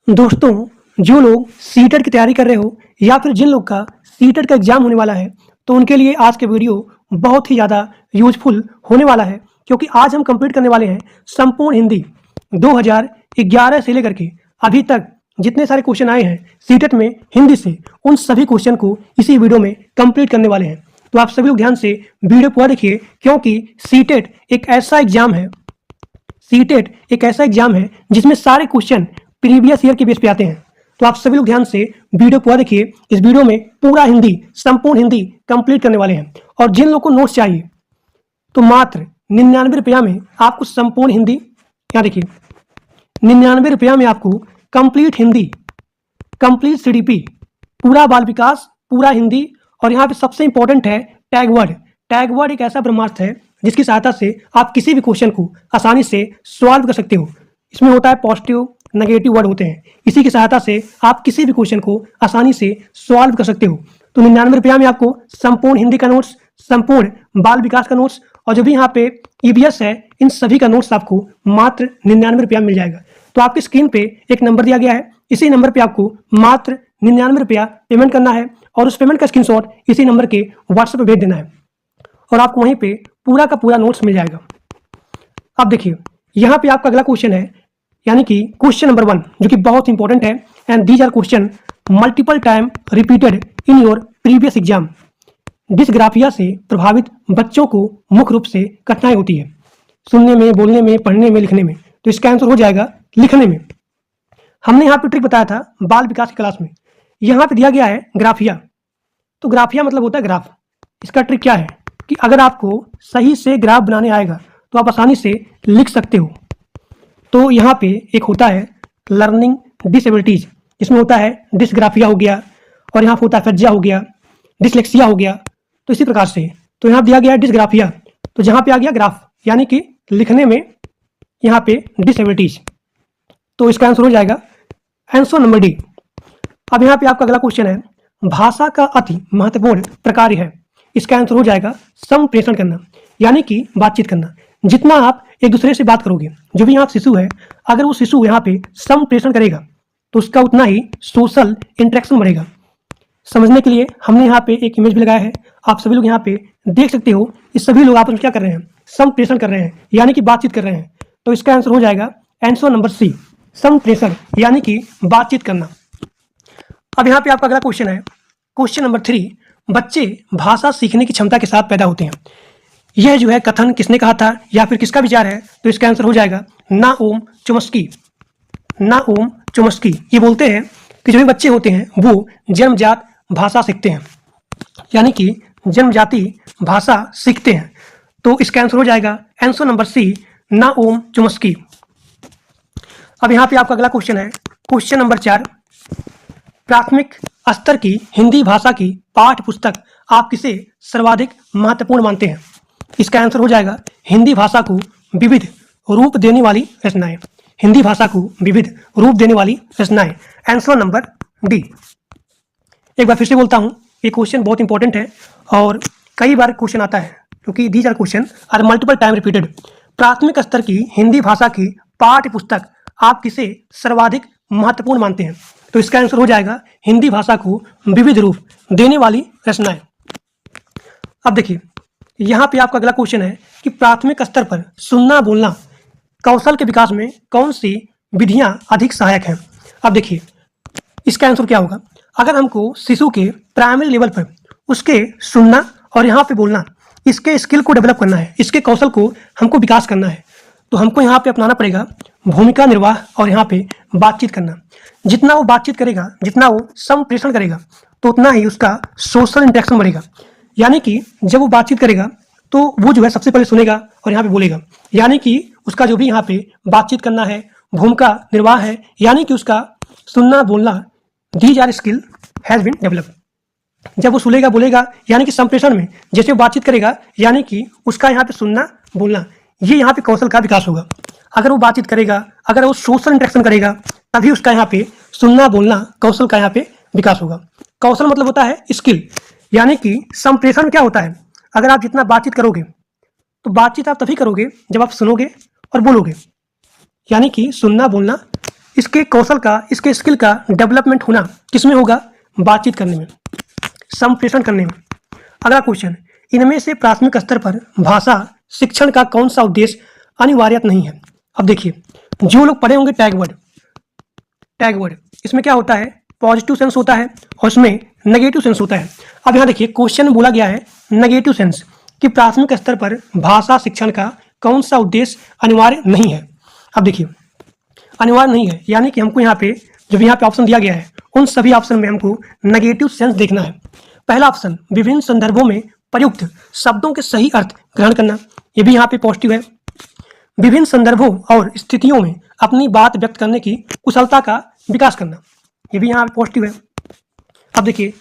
दोस्तों, जो लोग सीटेट की तैयारी कर रहे हो या फिर जिन लोग का सीटेट का एग्ज़ाम होने वाला है, तो उनके लिए आज के वीडियो बहुत ही ज़्यादा यूज़फुल होने वाला है, क्योंकि आज हम कंप्लीट करने वाले हैं संपूर्ण हिंदी 2011 से लेकर के अभी तक जितने सारे क्वेश्चन आए हैं सीटेट में हिंदी से, उन सभी क्वेश्चन को इसी वीडियो में कंप्लीट करने वाले हैं। तो आप सभी लोग ध्यान से वीडियो पूरा देखिए, क्योंकि सीटेट एक ऐसा एग्ज़ाम है जिसमें सारे क्वेश्चन प्रीवियस ईयर के बेस पे आते हैं। तो आप सभी लोग ध्यान से वीडियो पूरा देखिए। इस वीडियो में पूरा हिंदी, संपूर्ण हिंदी कंप्लीट करने वाले हैं। और जिन लोगों को नोट्स चाहिए तो मात्र 99 रुपया में आपको संपूर्ण हिंदी, यहाँ देखिए 99 रुपया में आपको कंप्लीट हिंदी, कंप्लीट सीडीपी, पूरा बाल विकास, पूरा हिंदी। और यहाँ पे सबसे इंपॉर्टेंट है टैग वर्ड। टैग वर्ड एक ऐसा ब्रह्मास्त्र है जिसकी सहायता से आप किसी भी क्वेश्चन को आसानी से सॉल्व कर सकते हो। इसमें होता है पॉजिटिव, नेगेटिव वर्ड होते हैं। इसी की सहायता से आप किसी भी क्वेश्चन को आसानी से सॉल्व कर सकते हो। तो 99 रुपया में आपको संपूर्ण हिंदी का नोट्स, संपूर्ण बाल विकास का नोट्स और जो भी यहाँ पे ईवीएस है, इन सभी का नोट्स आपको मात्र 99 रुपया मिल जाएगा। तो आपकी स्क्रीन पे एक नंबर दिया गया है, इसी नंबर पे आपको मात्र 99 रुपया पेमेंट करना है और उस पेमेंट का स्क्रीनशॉट इसी नंबर के व्हाट्सएप पे भेज देना है और आपको वहीं पे पूरा का पूरा नोट्स मिल जाएगा। अब देखिए, यहाँ पे आपका अगला क्वेश्चन है, यानी कि क्वेश्चन नंबर 1, जो कि बहुत इंपॉर्टेंट है। And these are question multiple time repeated in your previous exam. Dysgraphia से प्रभावित बच्चों को मुख्य रूप से कठिनाई होती है सुनने में, बोलने में, पढ़ने में, लिखने में। तो इसका आंसर हो जाएगा लिखने में। हमने यहाँ पे ट्रिक बताया था बाल विकास की क्लास में। यहाँ पे दिया गया है ग्राफिया। तो ग्राफिया मतलब होता है ग्राफ। इसका ट्रिक क्या है कि अगर आपको सही से ग्राफ बनाने आएगा तो आप आसानी से लिख सकते हो। तो यहाँ पे एक होता है लर्निंग डिसेबिलिटीज, जिसमें होता है डिस्ग्राफिया हो गया, और यहाँ पे होता है फज्जा हो गया, डिसलेक्सिया हो गया। तो इसी प्रकार से तो यहाँ दिया गया है डिस्ग्राफिया, तो जहाँ पे आ गया ग्राफ, यानी कि लिखने में यहाँ पे डिसेबिलिटीज। तो इसका आंसर हो जाएगा आंसर नंबर डी। अब यहाँ पे आपका अगला क्वेश्चन है, भाषा का अति महत्वपूर्ण प्रकार है। इसका आंसर हो जाएगा संप्रेषण करना, यानी कि बातचीत करना। जितना आप एक दूसरे से बात करोगे, जो भी यहाँ शिशु है, अगर वो शिशु यहाँ पे संप्रेषण करेगा तो उसका उतना ही सोशल इंटरेक्शन बढ़ेगा। समझने के लिए हमने यहाँ पे एक इमेज भी लगाया है, आप सभी लोग यहाँ पे देख सकते हो। इस सभी लोग आपस में क्या कर रहे हैं, संप्रेषण कर रहे हैं, यानी कि बातचीत कर रहे हैं। तो इसका आंसर हो जाएगा आंसर नंबर सी, संप्रेषण यानी कि बातचीत करना। अब यहाँ पे आपका अगला क्वेश्चन है, क्वेश्चन नंबर 3, बच्चे भाषा सीखने की क्षमता के साथ पैदा होते हैं। यह जो है कथन किसने कहा था या फिर किसका विचार है? तो इसका आंसर हो जाएगा नाओम चोम्स्की। नाओम चोम्स्की ये बोलते हैं कि जो भी बच्चे होते हैं वो जन्मजात भाषा सीखते हैं, यानी कि जन्मजाति भाषा सीखते हैं। तो इसका आंसर हो जाएगा आंसर नंबर सी, नाओम चोम्स्की। अब यहाँ पे आपका अगला क्वेश्चन है, क्वेश्चन नंबर 4, प्राथमिक स्तर की हिंदी भाषा की पाठ्य पुस्तक आप किसे सर्वाधिक महत्वपूर्ण मानते हैं? इसका आंसर हो जाएगा हिंदी भाषा को विविध रूप देने वाली रचनाएं। हिंदी भाषा को विविध रूप देने वाली रचनाएं, आंसर नंबर डी। एक बार फिर से बोलता हूं, ये क्वेश्चन बहुत इंपॉर्टेंट है और कई बार क्वेश्चन आता है, क्योंकि these are question are multiple time repeated. प्राथमिक स्तर की हिंदी भाषा की पाठ्य पुस्तक आप किसे सर्वाधिक महत्वपूर्ण मानते हैं? तो इसका आंसर हो जाएगा हिंदी भाषा को विविध रूप देने वाली रचनाएं। अब देखिए, यहाँ पे आपका अगला क्वेश्चन है कि प्राथमिक स्तर पर सुनना बोलना कौशल के विकास में कौन सी विधियां अधिक सहायक हैं? अब देखिए, इसका आंसर क्या होगा? अगर हमको शिशु के प्राइमरी लेवल पर उसके सुनना और यहाँ पे बोलना, इसके स्किल को डेवलप करना है, इसके कौशल को हमको विकास करना है, तो हमको यहाँ पे अपनाना पड़ेगा भूमिका निर्वाह और यहाँ पे बातचीत करना। जितना वो बातचीत करेगा, जितना वो संप्रेषण करेगा, तो उतना ही उसका सोशल इंटरेक्शन बढ़ेगा। यानी कि जब वो बातचीत करेगा तो वो जो है सबसे पहले सुनेगा और यहाँ पे बोलेगा, यानी कि उसका जो भी यहाँ पे बातचीत करना है, भूमिका निर्वाह है, यानी कि उसका सुनना बोलना, these are skill has been developed. जब वो सुनेगा बोलेगा, यानी कि संप्रेषण में जैसे वो बातचीत करेगा, यानी कि उसका यहाँ पे सुनना बोलना, ये यहाँ पे कौशल का विकास होगा। अगर वो बातचीत करेगा, अगर वो सोशल इंटरेक्शन करेगा, तभी उसका यहाँ पे सुनना बोलना कौशल का यहाँ पे विकास होगा। कौशल मतलब होता है स्किल, यानी कि संप्रेषण क्या होता है? अगर आप जितना बातचीत करोगे तो बातचीत आप तभी करोगे जब आप सुनोगे और बोलोगे, यानी कि सुनना बोलना इसके कौशल का, इसके स्किल का डेवलपमेंट होना किसमें होगा? बातचीत करने में, संप्रेषण करने में। अगला क्वेश्चन, इनमें से प्राथमिक स्तर पर भाषा शिक्षण का कौन सा उद्देश्य अनिवार्य नहीं है? अब देखिए, जो लोग पढ़े होंगे टैग वर्ड, इसमें क्या होता है? पॉजिटिव सेंस होता है और इसमें नेगेटिव सेंस होता है। अब यहाँ देखिए, क्वेश्चन में बोला गया है नेगेटिव सेंस कि प्राथमिक स्तर पर भाषा शिक्षण का कौन सा उद्देश्य अनिवार्य नहीं है। अब देखिए, अनिवार्य नहीं है यानी कि हमको यहाँ पे जो भी यहाँ पे ऑप्शन दिया गया है उन सभी ऑप्शन में हमको नेगेटिव सेंस देखना है। पहला ऑप्शन, विभिन्न संदर्भों में प्रयुक्त शब्दों के सही अर्थ ग्रहण करना, ये भी यहाँ पे पॉजिटिव है। विभिन्न संदर्भों और स्थितियों में अपनी बात व्यक्त करने की कुशलता का विकास करना, ये भी यहाँ पे पॉजिटिव है। अब देखिए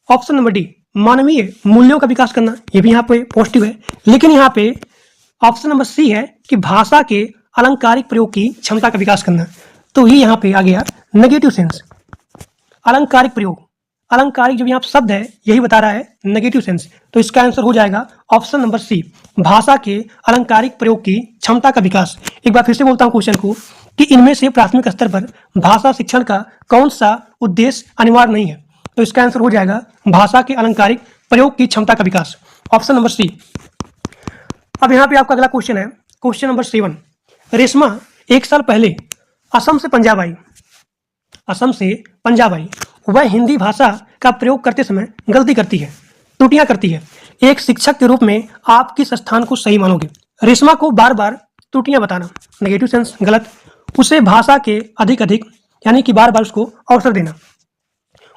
ऑप्शन नंबर डी, मानवीय मूल्यों का विकास करना, ये भी यहाँ पे पॉजिटिव है। लेकिन यहाँ पे ऑप्शन नंबर सी है कि भाषा के अलंकारिक प्रयोग की क्षमता का विकास करना, तो ये यहाँ पे आ गया नेगेटिव सेंस। अलंकारिक प्रयोग, अलंकारिक जो यहाँ शब्द है यही बता रहा है नेगेटिव सेंस, तो इसका आंसर हो जाएगा ऑप्शन नंबर सी, भाषा के अलंकारिक प्रयोग की क्षमता का विकास। एक बार फिर से बोलता हूँ क्वेश्चन को कि इनमें से प्राथमिक स्तर पर भाषा शिक्षण का कौन सा उद्देश्य अनिवार्य नहीं है? तो इसका आंसर हो जाएगा भाषा के अलंकारिक प्रयोग की क्षमता का विकास, ऑप्शन नंबर सी। अब यहाँ पे आपका अगला क्वेश्चन है, क्वेश्चन नंबर 7। रेशमा 1 साल पहले असम से पंजाब आई। वह हिंदी भाषा का प्रयोग करते समय गलती करती है, त्रुटियां करती है। एक शिक्षक के रूप में आप किस स्थान को सही मानोगे? रेशमा को बार बार त्रुटियां बताना, नेगेटिव सेंस, गलत। उसे भाषा के अधिक यानी कि बार बार उसको अवसर देना।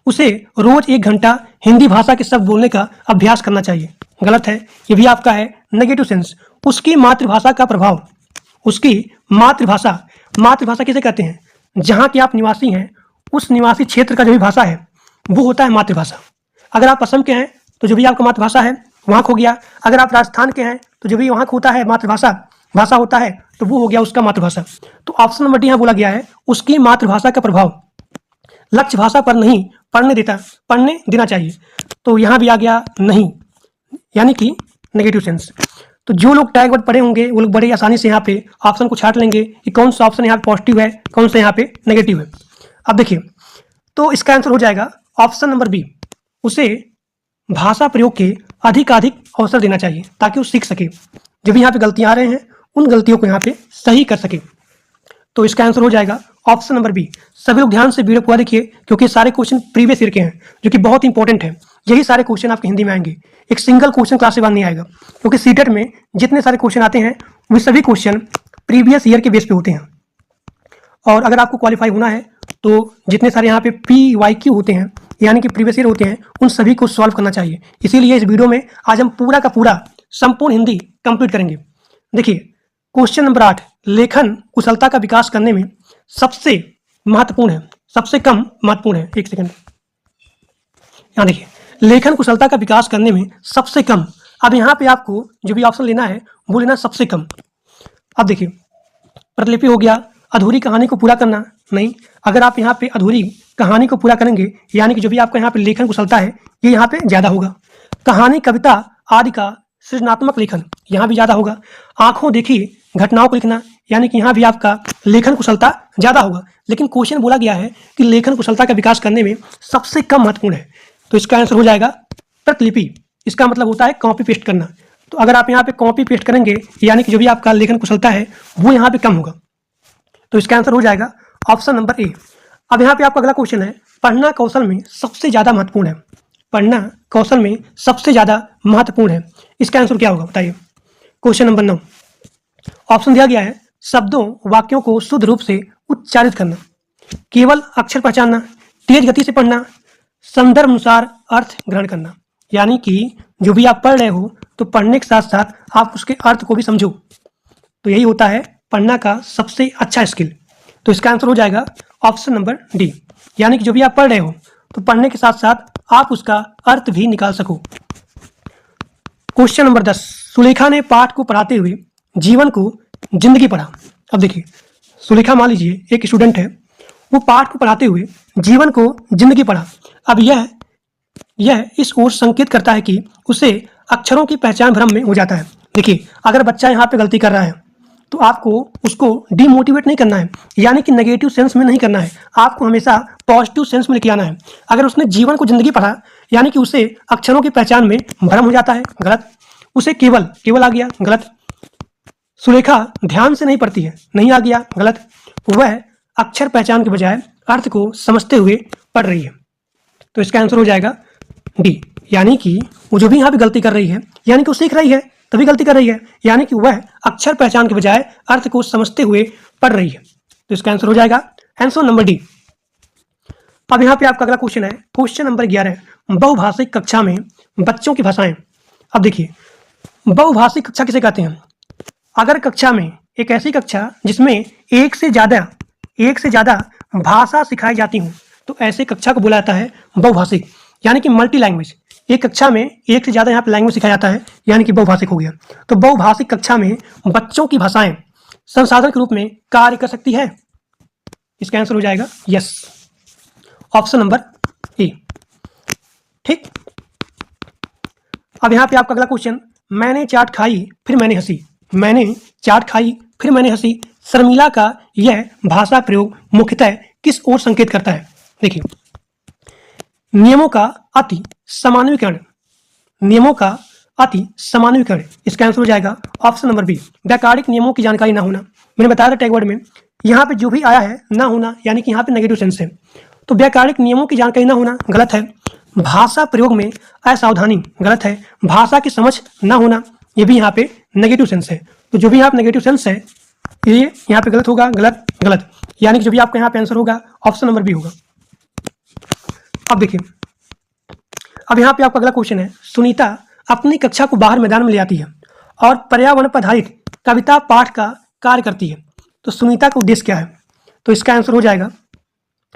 उसे रोज 1 घंटा हिंदी भाषा के शब्द बोलने का अभ्यास करना चाहिए, गलत है, ये भी आपका है नेगेटिव सेंस। उसकी मातृभाषा का प्रभाव, उसकी मातृभाषा किसे कहते हैं? जहाँ के आप निवासी हैं उस निवासी क्षेत्र का जो भी भाषा है वो होता है मातृभाषा। अगर आप असम के हैं तो जो भी आपका मातृभाषा है वहाँ खो गया। अगर आप राजस्थान के हैं तो जो भी वहाँ होता है भाषा होता है तो वो हो गया उसका मातृभाषा। तो ऑप्शन नंबर डी यहाँ बोला गया है उसकी मातृभाषा का प्रभाव लक्ष्य भाषा पर नहीं पढ़ने देना चाहिए, तो यहाँ भी आ गया नहीं, यानी कि नेगेटिव सेंस। तो जो लोग टैग वर्ड पढ़े होंगे वो लोग बड़े आसानी से यहाँ पे ऑप्शन को छांट लेंगे कि कौन सा ऑप्शन यहाँ पे पॉजिटिव है, कौन सा यहाँ पे नेगेटिव है। अब देखिए, तो इसका आंसर हो जाएगा ऑप्शन नंबर बी, उसे भाषा प्रयोग के अधिक अवसर देना चाहिए ताकि वो सीख सके, जब भी यहाँ पे गलतियाँ आ रहे हैं उन गलतियों को यहाँ पे सही कर सके। तो इसका आंसर हो जाएगा ऑप्शन नंबर बी। सभी लोग ध्यान से वीडियो पूरा देखिए क्योंकि सारे क्वेश्चन प्रीवियस ईयर के हैं जो कि बहुत इंपॉर्टेंट है। यही सारे क्वेश्चन आपके हिंदी में आएंगे, एक सिंगल क्वेश्चन क्लास के बाद नहीं आएगा, क्योंकि सीटेट में जितने सारे क्वेश्चन आते हैं वे सभी क्वेश्चन प्रीवियस ईयर के बेस पे होते हैं। और अगर आपको क्वालिफाई होना है तो जितने सारे यहाँ पे PYQ होते हैं यानी कि प्रीवियस ईयर होते हैं उन सभी को सॉल्व करना चाहिए। इसीलिए इस वीडियो में आज हम पूरा का पूरा संपूर्ण हिंदी कंप्लीट करेंगे। देखिए क्वेश्चन नंबर 8, लेखन कुशलता का विकास करने में सबसे महत्वपूर्ण है, सबसे कम महत्वपूर्ण है। एक सेकंड, यहाँ देखिए, लेखन कुशलता का विकास करने में सबसे कम। अब यहाँ पे आपको जो भी ऑप्शन लेना है वो लेना सबसे कम। अब देखिए, प्रतिलिपि हो गया, अधूरी कहानी को पूरा करना नहीं। अगर आप यहाँ पे अधूरी कहानी को पूरा करेंगे यानी कि जो भी आपका यहाँ पे लेखन कुशलता है ये यहाँ पे ज़्यादा होगा। कहानी, कविता आदि का सृजनात्मक लेखन यहाँ भी ज़्यादा होगा। आंखों देखी घटनाओं को लिखना यानी कि यहाँ भी आपका लेखन कुशलता ज़्यादा होगा। लेकिन क्वेश्चन बोला गया है कि लेखन कुशलता का विकास करने में सबसे कम महत्वपूर्ण है, तो इसका आंसर हो जाएगा प्रतिलिपि। इसका मतलब होता है कॉपी पेस्ट करना। तो अगर आप यहाँ पे कॉपी पेस्ट करेंगे यानी कि जो भी आपका लेखन कुशलता है वो यहाँ पे कम होगा, तो इसका आंसर हो जाएगा ऑप्शन नंबर ए। अब यहाँ पे आपका अगला क्वेश्चन है, पढ़ना कौशल में सबसे ज़्यादा महत्वपूर्ण है, पढ़ना कौशल में सबसे ज़्यादा महत्वपूर्ण है, इसका आंसर क्या होगा बताइए। क्वेश्चन नंबर 9, ऑप्शन दिया गया है, शब्दों वाक्यों को शुद्ध रूप से उच्चारित करना, केवल अक्षर पहचानना, तेज गति से पढ़ना, संदर्भ अनुसार अर्थ ग्रहण करना। यानी कि जो भी आप पढ़ रहे हो तो पढ़ने के साथ साथ आप उसके अर्थ को भी समझो, तो यही होता है पढ़ना का सबसे अच्छा स्किल। तो इसका आंसर हो जाएगा ऑप्शन नंबर डी, यानी कि जो भी आप पढ़ रहे हो तो पढ़ने के साथ साथ आप उसका अर्थ भी निकाल सको। क्वेश्चन नंबर 10, सुलेखा ने पाठ को पढ़ाते हुए जीवन को जिंदगी पढ़ा। अब देखिए, सुलेखा मान लीजिए एक स्टूडेंट है, वो पाठ को पढ़ाते हुए जीवन को जिंदगी पढ़ा। अब यह इस ओर संकेत करता है कि उसे अक्षरों की पहचान भ्रम में हो जाता है। देखिए, अगर बच्चा यहाँ पे गलती कर रहा है तो आपको उसको डिमोटिवेट नहीं करना है, यानी कि नेगेटिव सेंस में नहीं करना है, आपको हमेशा पॉजिटिव सेंस में लेके आना है। अगर उसने जीवन को जिंदगी पढ़ा, यानी कि उसे अक्षरों की पहचान में भ्रम हो जाता है, गलत। उसे केवल आ गया, गलत। सुलेखा ध्यान से नहीं पढ़ती है, नहीं आ गया, गलत। वह अक्षर पहचान के बजाय अर्थ को समझते हुए पढ़ रही है। तो इसका आंसर हो जाएगा डी, यानी कि वो जो भी यहाँ पे गलती कर रही है, यानी कि वो सीख रही है तभी गलती कर रही है, यानी कि वह अक्षर पहचान के बजाय अर्थ को समझते हुए पढ़ रही है। तो इसका आंसर हो जाएगा आंसर नंबर डी। अब यहाँ पे आपका अगला क्वेश्चन है, क्वेश्चन नंबर 11, बहुभाषिक कक्षा में बच्चों की भाषाएं। अब देखिए, बहुभाषिक कक्षा किसे कहते हैं? अगर कक्षा में एक ऐसी कक्षा जिसमें एक से ज्यादा भाषा सिखाई जाती हूँ, तो ऐसे कक्षा को बोला जाता है बहुभाषिक, यानी कि मल्टी लैंग्वेज। एक कक्षा में एक से ज्यादा यहाँ पे लैंग्वेज सिखाया जाता है, यानी कि बहुभाषिक हो गया। तो बहुभाषिक कक्षा में बच्चों की भाषाएं संसाधन के रूप में कार्य कर सकती है। इसका आंसर हो जाएगा यस, ऑप्शन नंबर ए। ठीक, अब यहाँ पे आपका अगला क्वेश्चन, मैंने चाट खाई फिर मैंने हंसी। मैंने चाट खाई फिर मैंने हंसी, शर्मिला का यह भाषा प्रयोग मुख्यतः किस ओर संकेत करता है? देखिए, नियमों का अति सामान्यीकरण, नियमों का अति सामान्यीकरण। इसका आंसर हो जाएगा ऑप्शन नंबर बी, व्याकरणिक नियमों की जानकारी ना होना। मैंने बताया था टैग वर्ड में, यहाँ पे जो भी आया है ना होना, यानी कि यहाँ पे नेगेटिव सेंस है। तो व्याकरणिक नियमों की जानकारी ना होना गलत है। भाषा प्रयोग में असावधानी गलत है। भाषा की समझ ना होना, ये भी यहाँ पे नेगेटिव सेंस है। तो जो भी यहाँ पे नेगेटिव सेंस है ये यहाँ पे गलत होगा, गलत गलत, यानी कि जो भी आपका यहाँ पे आंसर होगा ऑप्शन नंबर बी होगा। अब देखिए, अब यहाँ पे आपका अगला क्वेश्चन है, सुनीता अपनी कक्षा को बाहर मैदान में ले आती है और पर्यावरण पर आधारित कविता पाठ का कार्य करती है। तो सुनीता का उद्देश्य क्या है? तो इसका आंसर हो जाएगा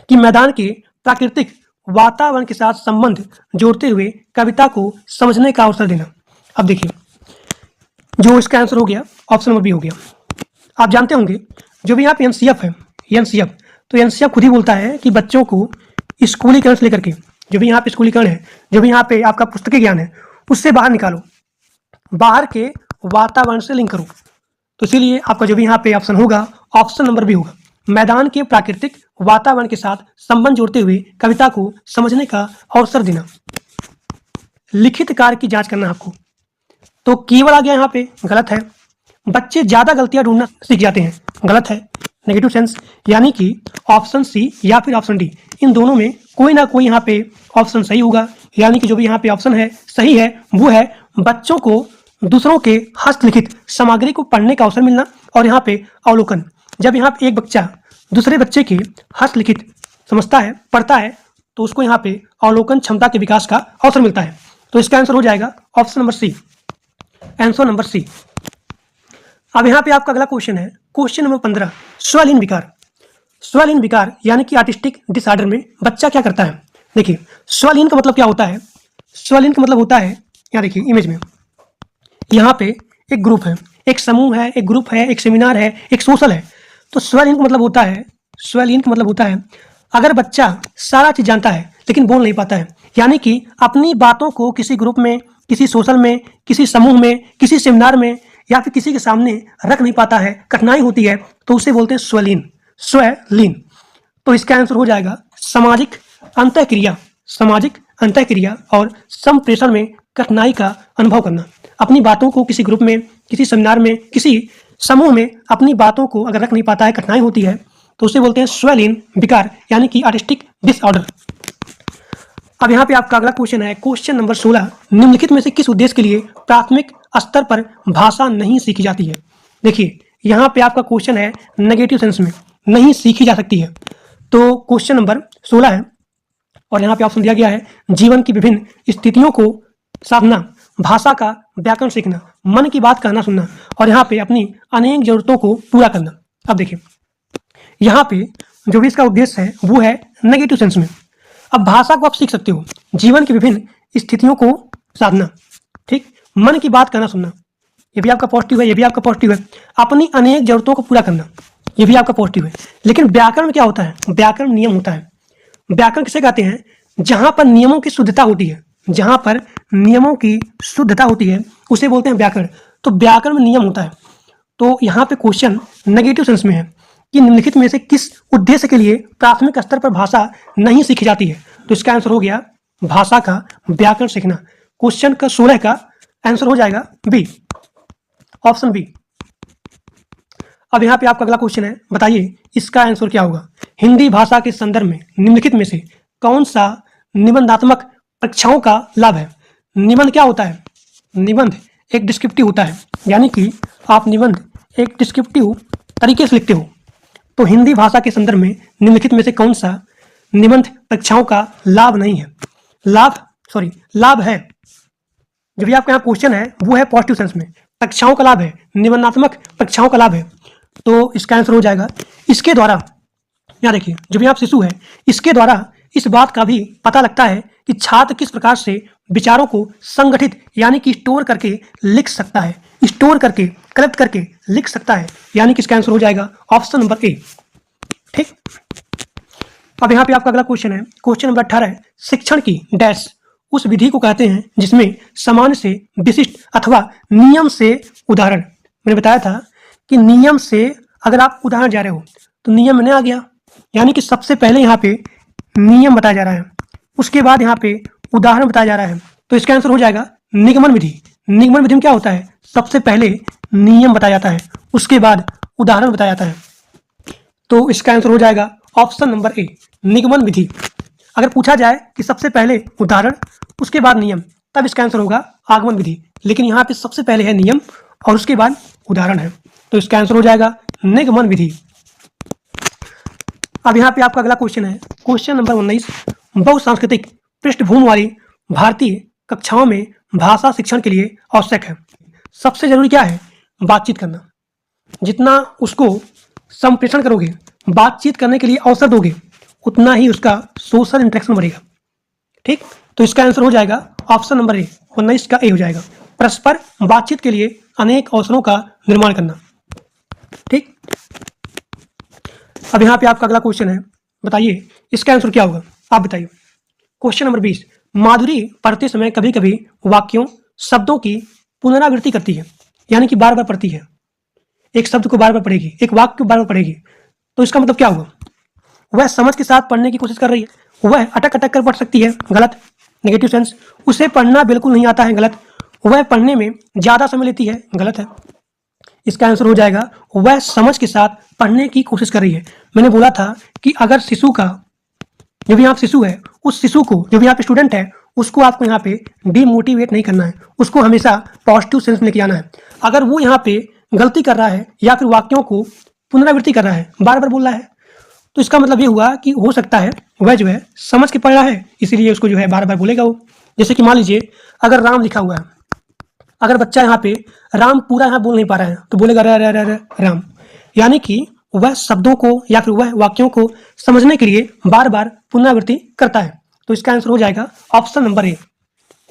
कि मैदान के प्राकृतिक वातावरण के साथ संबंध जोड़ते हुए कविता को समझने का अवसर देना। अब देखिए, जो इसका आंसर हो गया ऑप्शन नंबर बी हो गया। आप जानते होंगे जो भी यहाँ पे एनसीएफ है, एनसीएफ, तो एनसीएफ खुद ही बोलता है कि बच्चों को स्कूलीकरण से लेकर के, जो भी यहाँ पे स्कूलीकरण है, जो भी यहाँ पे आपका पुस्तकीय ज्ञान है, उससे बाहर निकालो, बाहर के वातावरण से लिंक करो। तो इसीलिए आपका जो भी यहाँ पे ऑप्शन होगा ऑप्शन नंबर बी होगा, मैदान के प्राकृतिक वातावरण के साथ संबंध जोड़ते हुए कविता को समझने का अवसर देना। लिखित कार्य की जांच करना आपको, तो केवल आ गया यहाँ पे, गलत है। बच्चे ज्यादा गलतियां ढूंढना सीख जाते हैं, गलत है, नेगेटिव सेंस, यानी कि ऑप्शन सी या फिर ऑप्शन डी, इन दोनों में कोई ना कोई यहाँ पे ऑप्शन सही होगा, यानी कि जो भी यहाँ पे ऑप्शन है सही है वो है बच्चों को दूसरों के हस्तलिखित सामग्री को पढ़ने का अवसर मिलना, और यहाँ पे अवलोकन, जब यहाँ पे एक बच्चा दूसरे बच्चे के हस्तलिखित समझता है, पढ़ता है, तो उसको यहाँ पे अवलोकन क्षमता के विकास का अवसर मिलता है। तो इसका आंसर हो जाएगा option number C, answer number C. अब यहाँ पे आपका अगला क्वेश्चन है, क्वेश्चन नंबर 15, स्वलीन विकार। स्वलीन विकार यानी कि आर्टिस्टिक डिसऑर्डर में बच्चा क्या करता है? देखिए, स्वलीन का मतलब क्या होता है? स्वलीन का मतलब होता है, यहाँ देखिए इमेज में, यहाँ पे एक ग्रुप है, एक समूह है, एक ग्रुप है, एक सेमिनार है, एक सोशल है। तो स्वलीन का मतलब होता है, स्वलीन का मतलब होता है अगर बच्चा सारा चीज जानता है लेकिन बोल नहीं पाता है, यानी कि अपनी बातों को किसी ग्रुप में, किसी सोशल में, किसी समूह में, किसी सेमिनार में या फिर किसी के सामने रख नहीं पाता है, कठिनाई होती है, तो उसे बोलते हैं स्वलीन, स्वलीन। तो इसका आंसर हो जाएगा सामाजिक अंतःक्रिया, सामाजिक अंतःक्रिया और संप्रेषण में कठिनाई का अनुभव करना। अपनी बातों को किसी ग्रुप में, किसी सेमिनार में, किसी समूह में अपनी बातों को अगर रख नहीं पाता है, कठिनाई होती है, तो उसे बोलते हैं स्वलीन विकार, यानी कि आर्टिस्टिक डिसऑर्डर। अब यहाँ पे आपका अगला क्वेश्चन है, क्वेश्चन नंबर 16, निम्नलिखित में से किस उद्देश्य के लिए प्राथमिक स्तर पर भाषा नहीं सीखी जाती है? देखिए, यहाँ पे आपका क्वेश्चन है नेगेटिव सेंस में, नहीं सीखी जा सकती है। तो क्वेश्चन नंबर 16 है और यहाँ पे ऑप्शन दिया गया है, जीवन की विभिन्न स्थितियों को साधना, भाषा का व्याकरण सीखना, मन की बात कहना सुनना, और यहाँ पे अपनी अनेक जरूरतों को पूरा करना। अब देखिए, यहाँ पे जो भी इसका उद्देश्य है वो है नेगेटिव सेंस में। अब भाषा को आप सीख सकते हो, जीवन की विभिन्न स्थितियों को साधना, ठीक, मन की बात कहना सुनना, ये भी आपका पॉजिटिव है, ये भी आपका पॉजिटिव है, अपनी अनेक जरूरतों को पूरा करना, ये भी आपका पॉजिटिव है। लेकिन व्याकरण में क्या होता है? व्याकरण नियम होता है। व्याकरण किसे कहते हैं? जहां पर नियमों की शुद्धता होती है, जहां पर नियमों की शुद्धता होती है उसे बोलते हैं व्याकरण। तो व्याकरण में नियम होता है, तो यहाँ पे क्वेश्चन नेगेटिव सेंस में है कि निम्नलिखित में से किस उद्देश्य के लिए प्राथमिक स्तर पर भाषा नहीं सीखी जाती है। तो इसका आंसर हो गया भाषा का व्याकरण सीखना। क्वेश्चन का 16 का आंसर हो जाएगा बी, ऑप्शन बी। अब यहाँ पे आपका अगला क्वेश्चन है, बताइए इसका आंसर क्या होगा। हिंदी भाषा के संदर्भ में निम्नलिखित में से कौन सा निबंधात्मक परीक्षाओं का लाभ है। निबंध क्या होता है? निबंध एक डिस्क्रिप्टिव होता है, यानी कि आप निबंध एक डिस्क्रिप्टिव तरीके से लिखते हो। तो हिंदी भाषा के संदर्भ में निम्नलिखित में से कौन सा निबंध परीक्षाओं का लाभ नहीं है? लाभ है। जो भी आपका यहाँ क्वेश्चन है वो है पॉजिटिव सेंस में, परीक्षाओं का लाभ है, निबंधात्मक परीक्षाओं का लाभ है। तो इसका आंसर हो जाएगा इसके द्वारा, यहाँ देखिए जो भी आप शिशु है, इसके द्वारा इस बात का भी पता लगता है कि छात्र किस प्रकार से विचारों को संगठित यानी कि स्टोर करके लिख सकता है, स्टोर करके कलेक्ट करके लिख सकता है, यानी कि इसका आंसर हो जाएगा ऑप्शन नंबर ए। ठीक, अब यहाँ पे आपका अगला क्वेश्चन है, क्वेश्चन नंबर 18 है, शिक्षण की डैश उस विधि को कहते हैं जिसमें सामान्य से विशिष्ट अथवा नियम से उदाहरण। मैंने बताया था कि नियम से अगर आप उदाहरण जा रहे हो तो नियम में आ गया, यानी कि सबसे पहले यहाँ पे नियम बताया जा रहा है, उसके बाद यहाँ पे उदाहरण बताया जा रहा है। तो इसका आंसर हो जाएगा निगमन विधि। निगमन विधि में क्या होता है? सबसे पहले नियम बताया जाता है, उसके बाद उदाहरण बताया जाता है। तो इसका आंसर हो जाएगा ऑप्शन नंबर ए, निगमन विधि। अगर पूछा जाए कि सबसे पहले उदाहरण उसके बाद नियम, तब इसका आंसर होगा आगमन विधि, लेकिन यहाँ पे सबसे पहले है नियम और उसके बाद उदाहरण है। तो इसका आंसर हो जाएगा निगमन विधि। अब यहाँ पे आपका अगला क्वेश्चन है, क्वेश्चन नंबर 19, बहुसांस्कृतिक पृष्ठभूमि वाली भारतीय कक्षाओं में भाषा शिक्षण के लिए आवश्यक है। सबसे जरूरी क्या है? बातचीत करना। जितना उसको संप्रेषण करोगे, बातचीत करने के लिए अवसर दोगे, उतना ही उसका सोशल इंटरेक्शन बढ़ेगा। ठीक, तो इसका आंसर हो जाएगा ऑप्शन नंबर ए, 19 का ए हो जाएगा, परस्पर बातचीत के लिए अनेक अवसरों का निर्माण करना। ठीक, अब यहाँ पे आपका अगला क्वेश्चन है, बताइए इसका आंसर क्या होगा, आप बताइए। क्वेश्चन नंबर 20, माधुरी पढ़ते समय कभी कभी वाक्यों शब्दों की पुनरावृत्ति करती है, यानी कि बार बार पढ़ती है, एक शब्द को बार बार पढ़ेगी, एक वाक्य को बार बार पढ़ेगी। तो इसका मतलब क्या हुआ? वह समझ के साथ पढ़ने की कोशिश कर रही है, वह अटक अटक कर पढ़ सकती है, गलत, नेगेटिव सेंस। उसे पढ़ना बिल्कुल नहीं आता है, गलत। वह पढ़ने में ज़्यादा समय लेती है, गलत है। इसका आंसर हो जाएगा वह समझ के साथ पढ़ने की कोशिश कर रही है। मैंने बोला था कि अगर शिशु का, जो भी यहाँ शिशु है, उस शिशु को, जो भी यहाँ पे स्टूडेंट है, उसको आपको यहाँ पे डीमोटिवेट नहीं करना है, उसको हमेशा पॉजिटिव सेंस में लेके आना है। अगर वो यहाँ पे गलती कर रहा है या फिर वाक्यों को पुनरावृत्ति कर रहा है, बार बार बोल रहा है, तो इसका मतलब ये हुआ कि हो सकता है वह जो है समझ के पढ़ रहा है, इसीलिए उसको जो है बार बार बोलेगा वो। जैसे कि मान लीजिए अगर राम लिखा हुआ है, अगर बच्चा यहाँ पे राम पूरा यहाँ बोल नहीं पा रहा है तो बोलेगा र र र र राम, यानी कि वह शब्दों को या फिर वह वाक्यों को समझने के लिए बार बार पुनरावृत्ति करता है। तो इसका आंसर हो जाएगा ऑप्शन नंबर ए,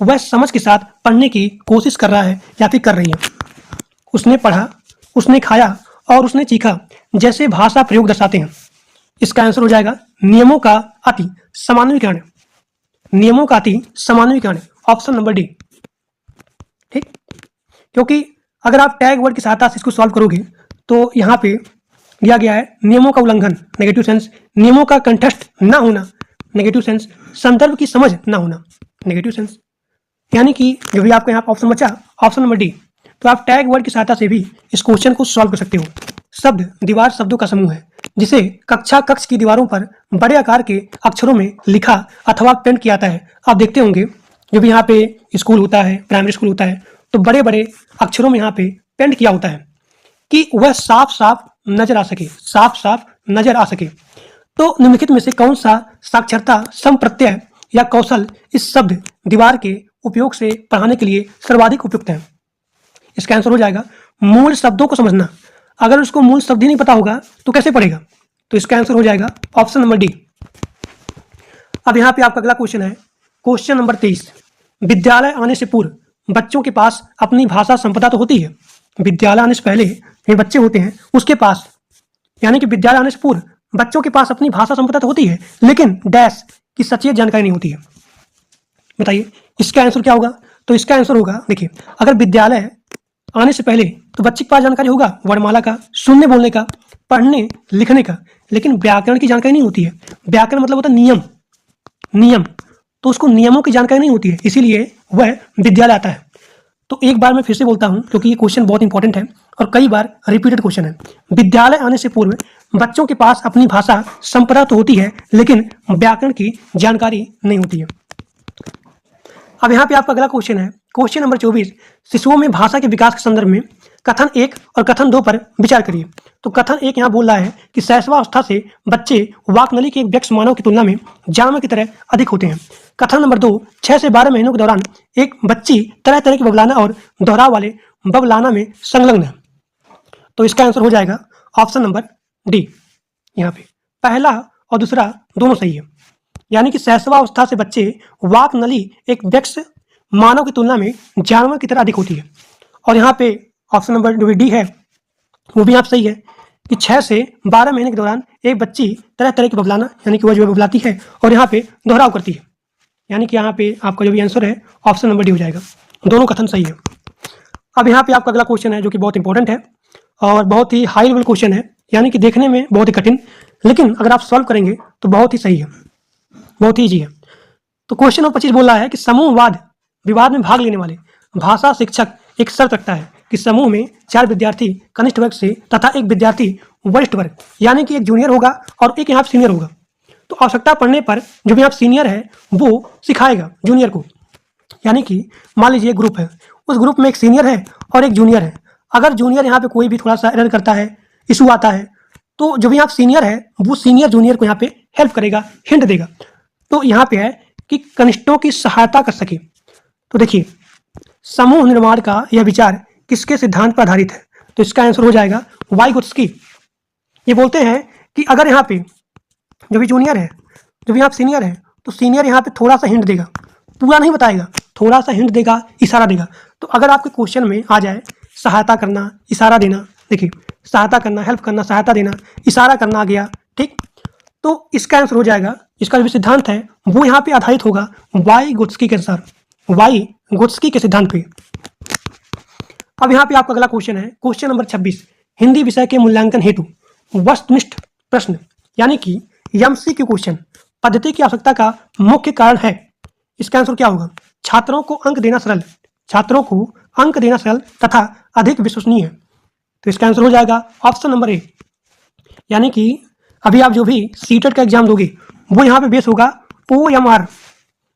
वह समझ के साथ पढ़ने की कोशिश कर रहा है या फिर कर रही है। उसने पढ़ा, उसने खाया और उसने चीखा जैसे भाषा प्रयोग दर्शाते हैं। इसका आंसर हो जाएगा नियमों का अति सामान्यीकरण, नियमों का अति सामान्यीकरण, ऑप्शन नंबर डी। ठीक, क्योंकि अगर आप टैग वर्ड की सहायता से इसको सॉल्व करोगे तो यहाँ पे दिया गया है नियमों का उल्लंघन, नेगेटिव सेंस, नियमों का कंठस्थ ना होना, नेगेटिव सेंस, संदर्भ की समझ ना होना, नेगेटिव सेंस, यानी कि जो भी आपको यहाँ ऑप्शन बचा ऑप्शन नंबर डी। तो आप टैग वर्ड की सहायता से भी इस क्वेश्चन को सॉल्व कर सकते हो। शब्द दीवार शब्दों का समूह है जिसे कक्षा कक्ष की दीवारों पर बड़े आकार के अक्षरों में लिखा अथवा पेंट किया जाता है। आप देखते होंगे जो भी यहाँ पे स्कूल होता है, प्राइमरी स्कूल होता है, तो बड़े बड़े अक्षरों में यहाँ पे पेंट किया होता है कि वह साफ साफ नजर आ सके, साफ साफ नजर आ सके। तो निम्नलिखित में से कौन सा साक्षरता संप्रत्यय या कौशल इस शब्द दीवार के उपयोग से पढ़ाने के लिए सर्वाधिक उपयुक्त है? इसका आंसर हो जाएगा मूल शब्दों को समझना। अगर उसको मूल शब्द ही नहीं पता होगा तो कैसे पढ़ेगा? तो इसका आंसर हो जाएगा ऑप्शन नंबर डी। अब यहाँ पे आपका अगला क्वेश्चन है, क्वेश्चन नंबर 23, विद्यालय आने से पूर्व बच्चों के पास अपनी भाषा संपदा तो होती है। विद्यालय आने से पहले ये बच्चे होते हैं उसके पास, यानी कि विद्यालय आने से पूर्व बच्चों के पास अपनी भाषा संपदा तो होती है, लेकिन डैश की सचेत जानकारी नहीं होती है। बताइए इसका आंसर क्या होगा? तो इसका आंसर होगा, देखिए अगर विद्यालय आने से पहले तो बच्चे के पास जानकारी होगा वर्णमाला का, सुनने बोलने का, पढ़ने लिखने का, लेकिन व्याकरण की जानकारी नहीं होती है। व्याकरण मतलब होता है नियम, नियम, तो उसको नियमों की जानकारी नहीं होती है, इसीलिए वह विद्यालय आता है। तो एक बार मैं फिर से बोलता हूं क्योंकि ये क्वेश्चन बहुत इंपॉर्टेंट है और कई बार रिपीटेड क्वेश्चन है। विद्यालय आने से पूर्व बच्चों के पास अपनी भाषा संपदा तो होती है, लेकिन व्याकरण की जानकारी नहीं होती है। अब यहाँ पे आपका अगला क्वेश्चन है, क्वेश्चन नंबर 24, शिशुओं में भाषा के विकास के संदर्भ में कथन 1 और कथन 2 पर विचार करिए। तो कथन 1 यहाँ बोल रहा है कि शैशवावस्था से बच्चे वाकनली के एक वयस्क मानव की तुलना में जानवर की तरह अधिक होते हैं। कथन नंबर 2, 6 से 12 महीनों के दौरान एक बच्ची तरह तरह के बबलाना और दोहराव वाले बबलाना में संलग्न है। तो इसका आंसर हो जाएगा ऑप्शन नंबर डी। यहाँ पे पहला और दूसरा दोनों सही है, यानी कि शैशवावस्था से बच्चे वाक नली एक वयस्क मानव की तुलना में जानवर की तरह अधिक होती है। और यहाँ पे ऑप्शन नंबर जो डी है वो भी आप सही है कि 6 से 12 महीने के दौरान एक बच्ची तरह तरह की बबलाना, यानी कि वह जो बबलाती है और यहाँ पे दोहराव करती है, यानी कि यहाँ पे आपका जो भी आंसर है ऑप्शन नंबर डी हो जाएगा। दोनों कथन सही है। अब यहाँ पे आपका अगला क्वेश्चन है जो कि बहुत इंपॉर्टेंट है और बहुत ही हाई लेवल क्वेश्चन है, यानी कि देखने में बहुत ही कठिन, लेकिन अगर आप सॉल्व करेंगे तो बहुत ही सही है, बहुत ही ईजी है। तो क्वेश्चन नंबर 25 बोल रहा है कि समूहवाद विवाद में भाग लेने वाले भाषा शिक्षक एक शर्त रखता है कि समूह में 4 विद्यार्थी कनिष्ठ वर्ग से तथा एक विद्यार्थी वरिष्ठ वर्ग, यानी कि एक जूनियर होगा और एक यहाँ सीनियर होगा। तो आवश्यकता पड़ने पर जो भी यहाँ सीनियर है वो सिखाएगा जूनियर को, यानी कि मान लीजिए ग्रुप है, उस ग्रुप में एक सीनियर है और एक जूनियर है। अगर जूनियर यहाँ पे कोई भी थोड़ा सा एरर करता है, इशू आता है, तो जो भी यहाँ सीनियर है वो सीनियर जूनियर को यहाँ पे हेल्प करेगा, हिंट देगा। तो यहाँ पे है कि कनिष्ठों की सहायता कर सके। तो देखिए समूह निर्माण का यह विचार किसके सिद्धांत पर आधारित है? तो इसका आंसर हो जाएगा वाइगोत्स्की। ये बोलते हैं कि अगर यहाँ पे जो भी जूनियर है, जो भी यहाँ सीनियर है, तो सीनियर यहाँ पे थोड़ा सा हिंट देगा, पूरा नहीं बताएगा, थोड़ा सा हिंट देगा, इशारा देगा। तो अगर आपके क्वेश्चन में आ जाए सहायता करना, इशारा देना, देखिए सहायता करना, हेल्प करना, सहायता देना, इशारा करना आ गया, ठीक, तो इसका आंसर हो जाएगा, इसका जो सिद्धांत है वो यहाँ पे आधारित होगा वाइगोत्स्की के अनुसार, वाइगोत्स्की के सिद्धांत पे। अब यहाँ पे आपका अगला क्वेश्चन है, क्वेश्चन नंबर 26, हिंदी विषय के मूल्यांकन हेतु वस्तुनिष्ठ प्रश्न, यानी कि एमसीक्यू क्वेश्चन पद्धति की आवश्यकता का मुख्य कारण है। इसका आंसर क्या होगा? छात्रों को अंक देना सरल, छात्रों को अंक देना सरल तथा अधिक विश्वसनीय है। तो इसका आंसर हो जाएगा ऑप्शन नंबर ए, यानी कि अभी आप जो भी सीटेट का एग्जाम दोगे वो यहाँ पे बेस होगा OMR,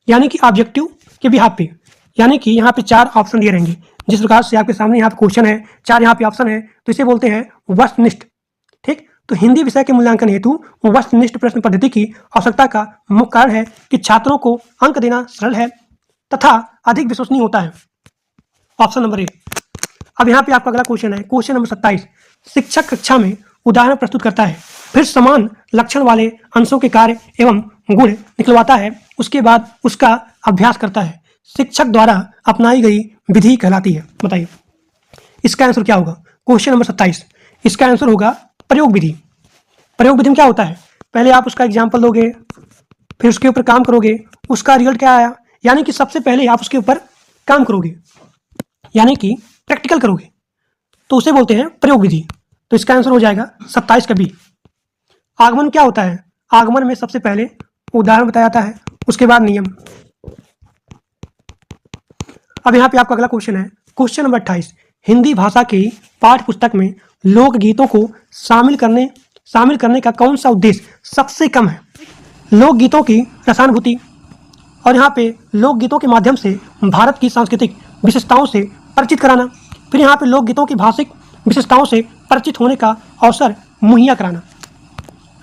यानी कि ऑब्जेक्टिव के बिहाफ पे, यानी कि यहाँ पे 4 ऑप्शन दिए रहेंगे। जिस प्रकार से आपके सामने यहाँ पे क्वेश्चन है, 4 यहाँ पे ऑप्शन है, तो इसे बोलते हैं वस्तुनिष्ठ, ठीक। तो हिंदी विषय के मूल्यांकन हेतु वस्तुनिष्ठ प्रश्न पद्धति की आवश्यकता का मुख्य कारण है कि छात्रों को अंक देना सरल है तथा अधिक विश्वसनीय होता है, ऑप्शन नंबर ए। अब यहाँ पे आपका अगला क्वेश्चन है, क्वेश्चन नंबर 27, शिक्षक कक्षा में उदाहरण प्रस्तुत करता है, फिर समान लक्षण वाले अंशों के कार्य एवं गुण निकलवाता है, उसके बाद उसका अभ्यास करता है, शिक्षक द्वारा अपनाई गई विधि कहलाती है। बताइए इसका आंसर क्या होगा? क्वेश्चन नंबर 27, इसका आंसर होगा प्रयोग विधि। प्रयोग विधि में क्या होता है? पहले आप उसका एग्जाम्पल दोगे, फिर उसके ऊपर काम करोगे, उसका रिजल्ट क्या आया, यानी कि सबसे पहले आप उसके ऊपर काम करोगे, यानी कि प्रैक्टिकल करोगे, तो उसे बोलते हैं प्रयोग विधि। तो इसका आंसर हो जाएगा 27 का बी। आगमन क्या होता है? आगमन में सबसे पहले उदाहरण बताया जाता है, उसके बाद नियम। अब यहाँ पे आपका अगला क्वेश्चन है, क्वेश्चन नंबर 28, हिंदी भाषा की पाठ्य पुस्तक में लोकगीतों को शामिल करने का कौन सा उद्देश्य सबसे कम है? लोकगीतों की रसानुभूति, और यहाँ पे लोकगीतों के माध्यम से भारत की सांस्कृतिक विशेषताओं से परिचित कराना, फिर यहाँ पे लोकगीतों की भाषिक विशेषताओं से परिचित होने का अवसर मुहैया कराना।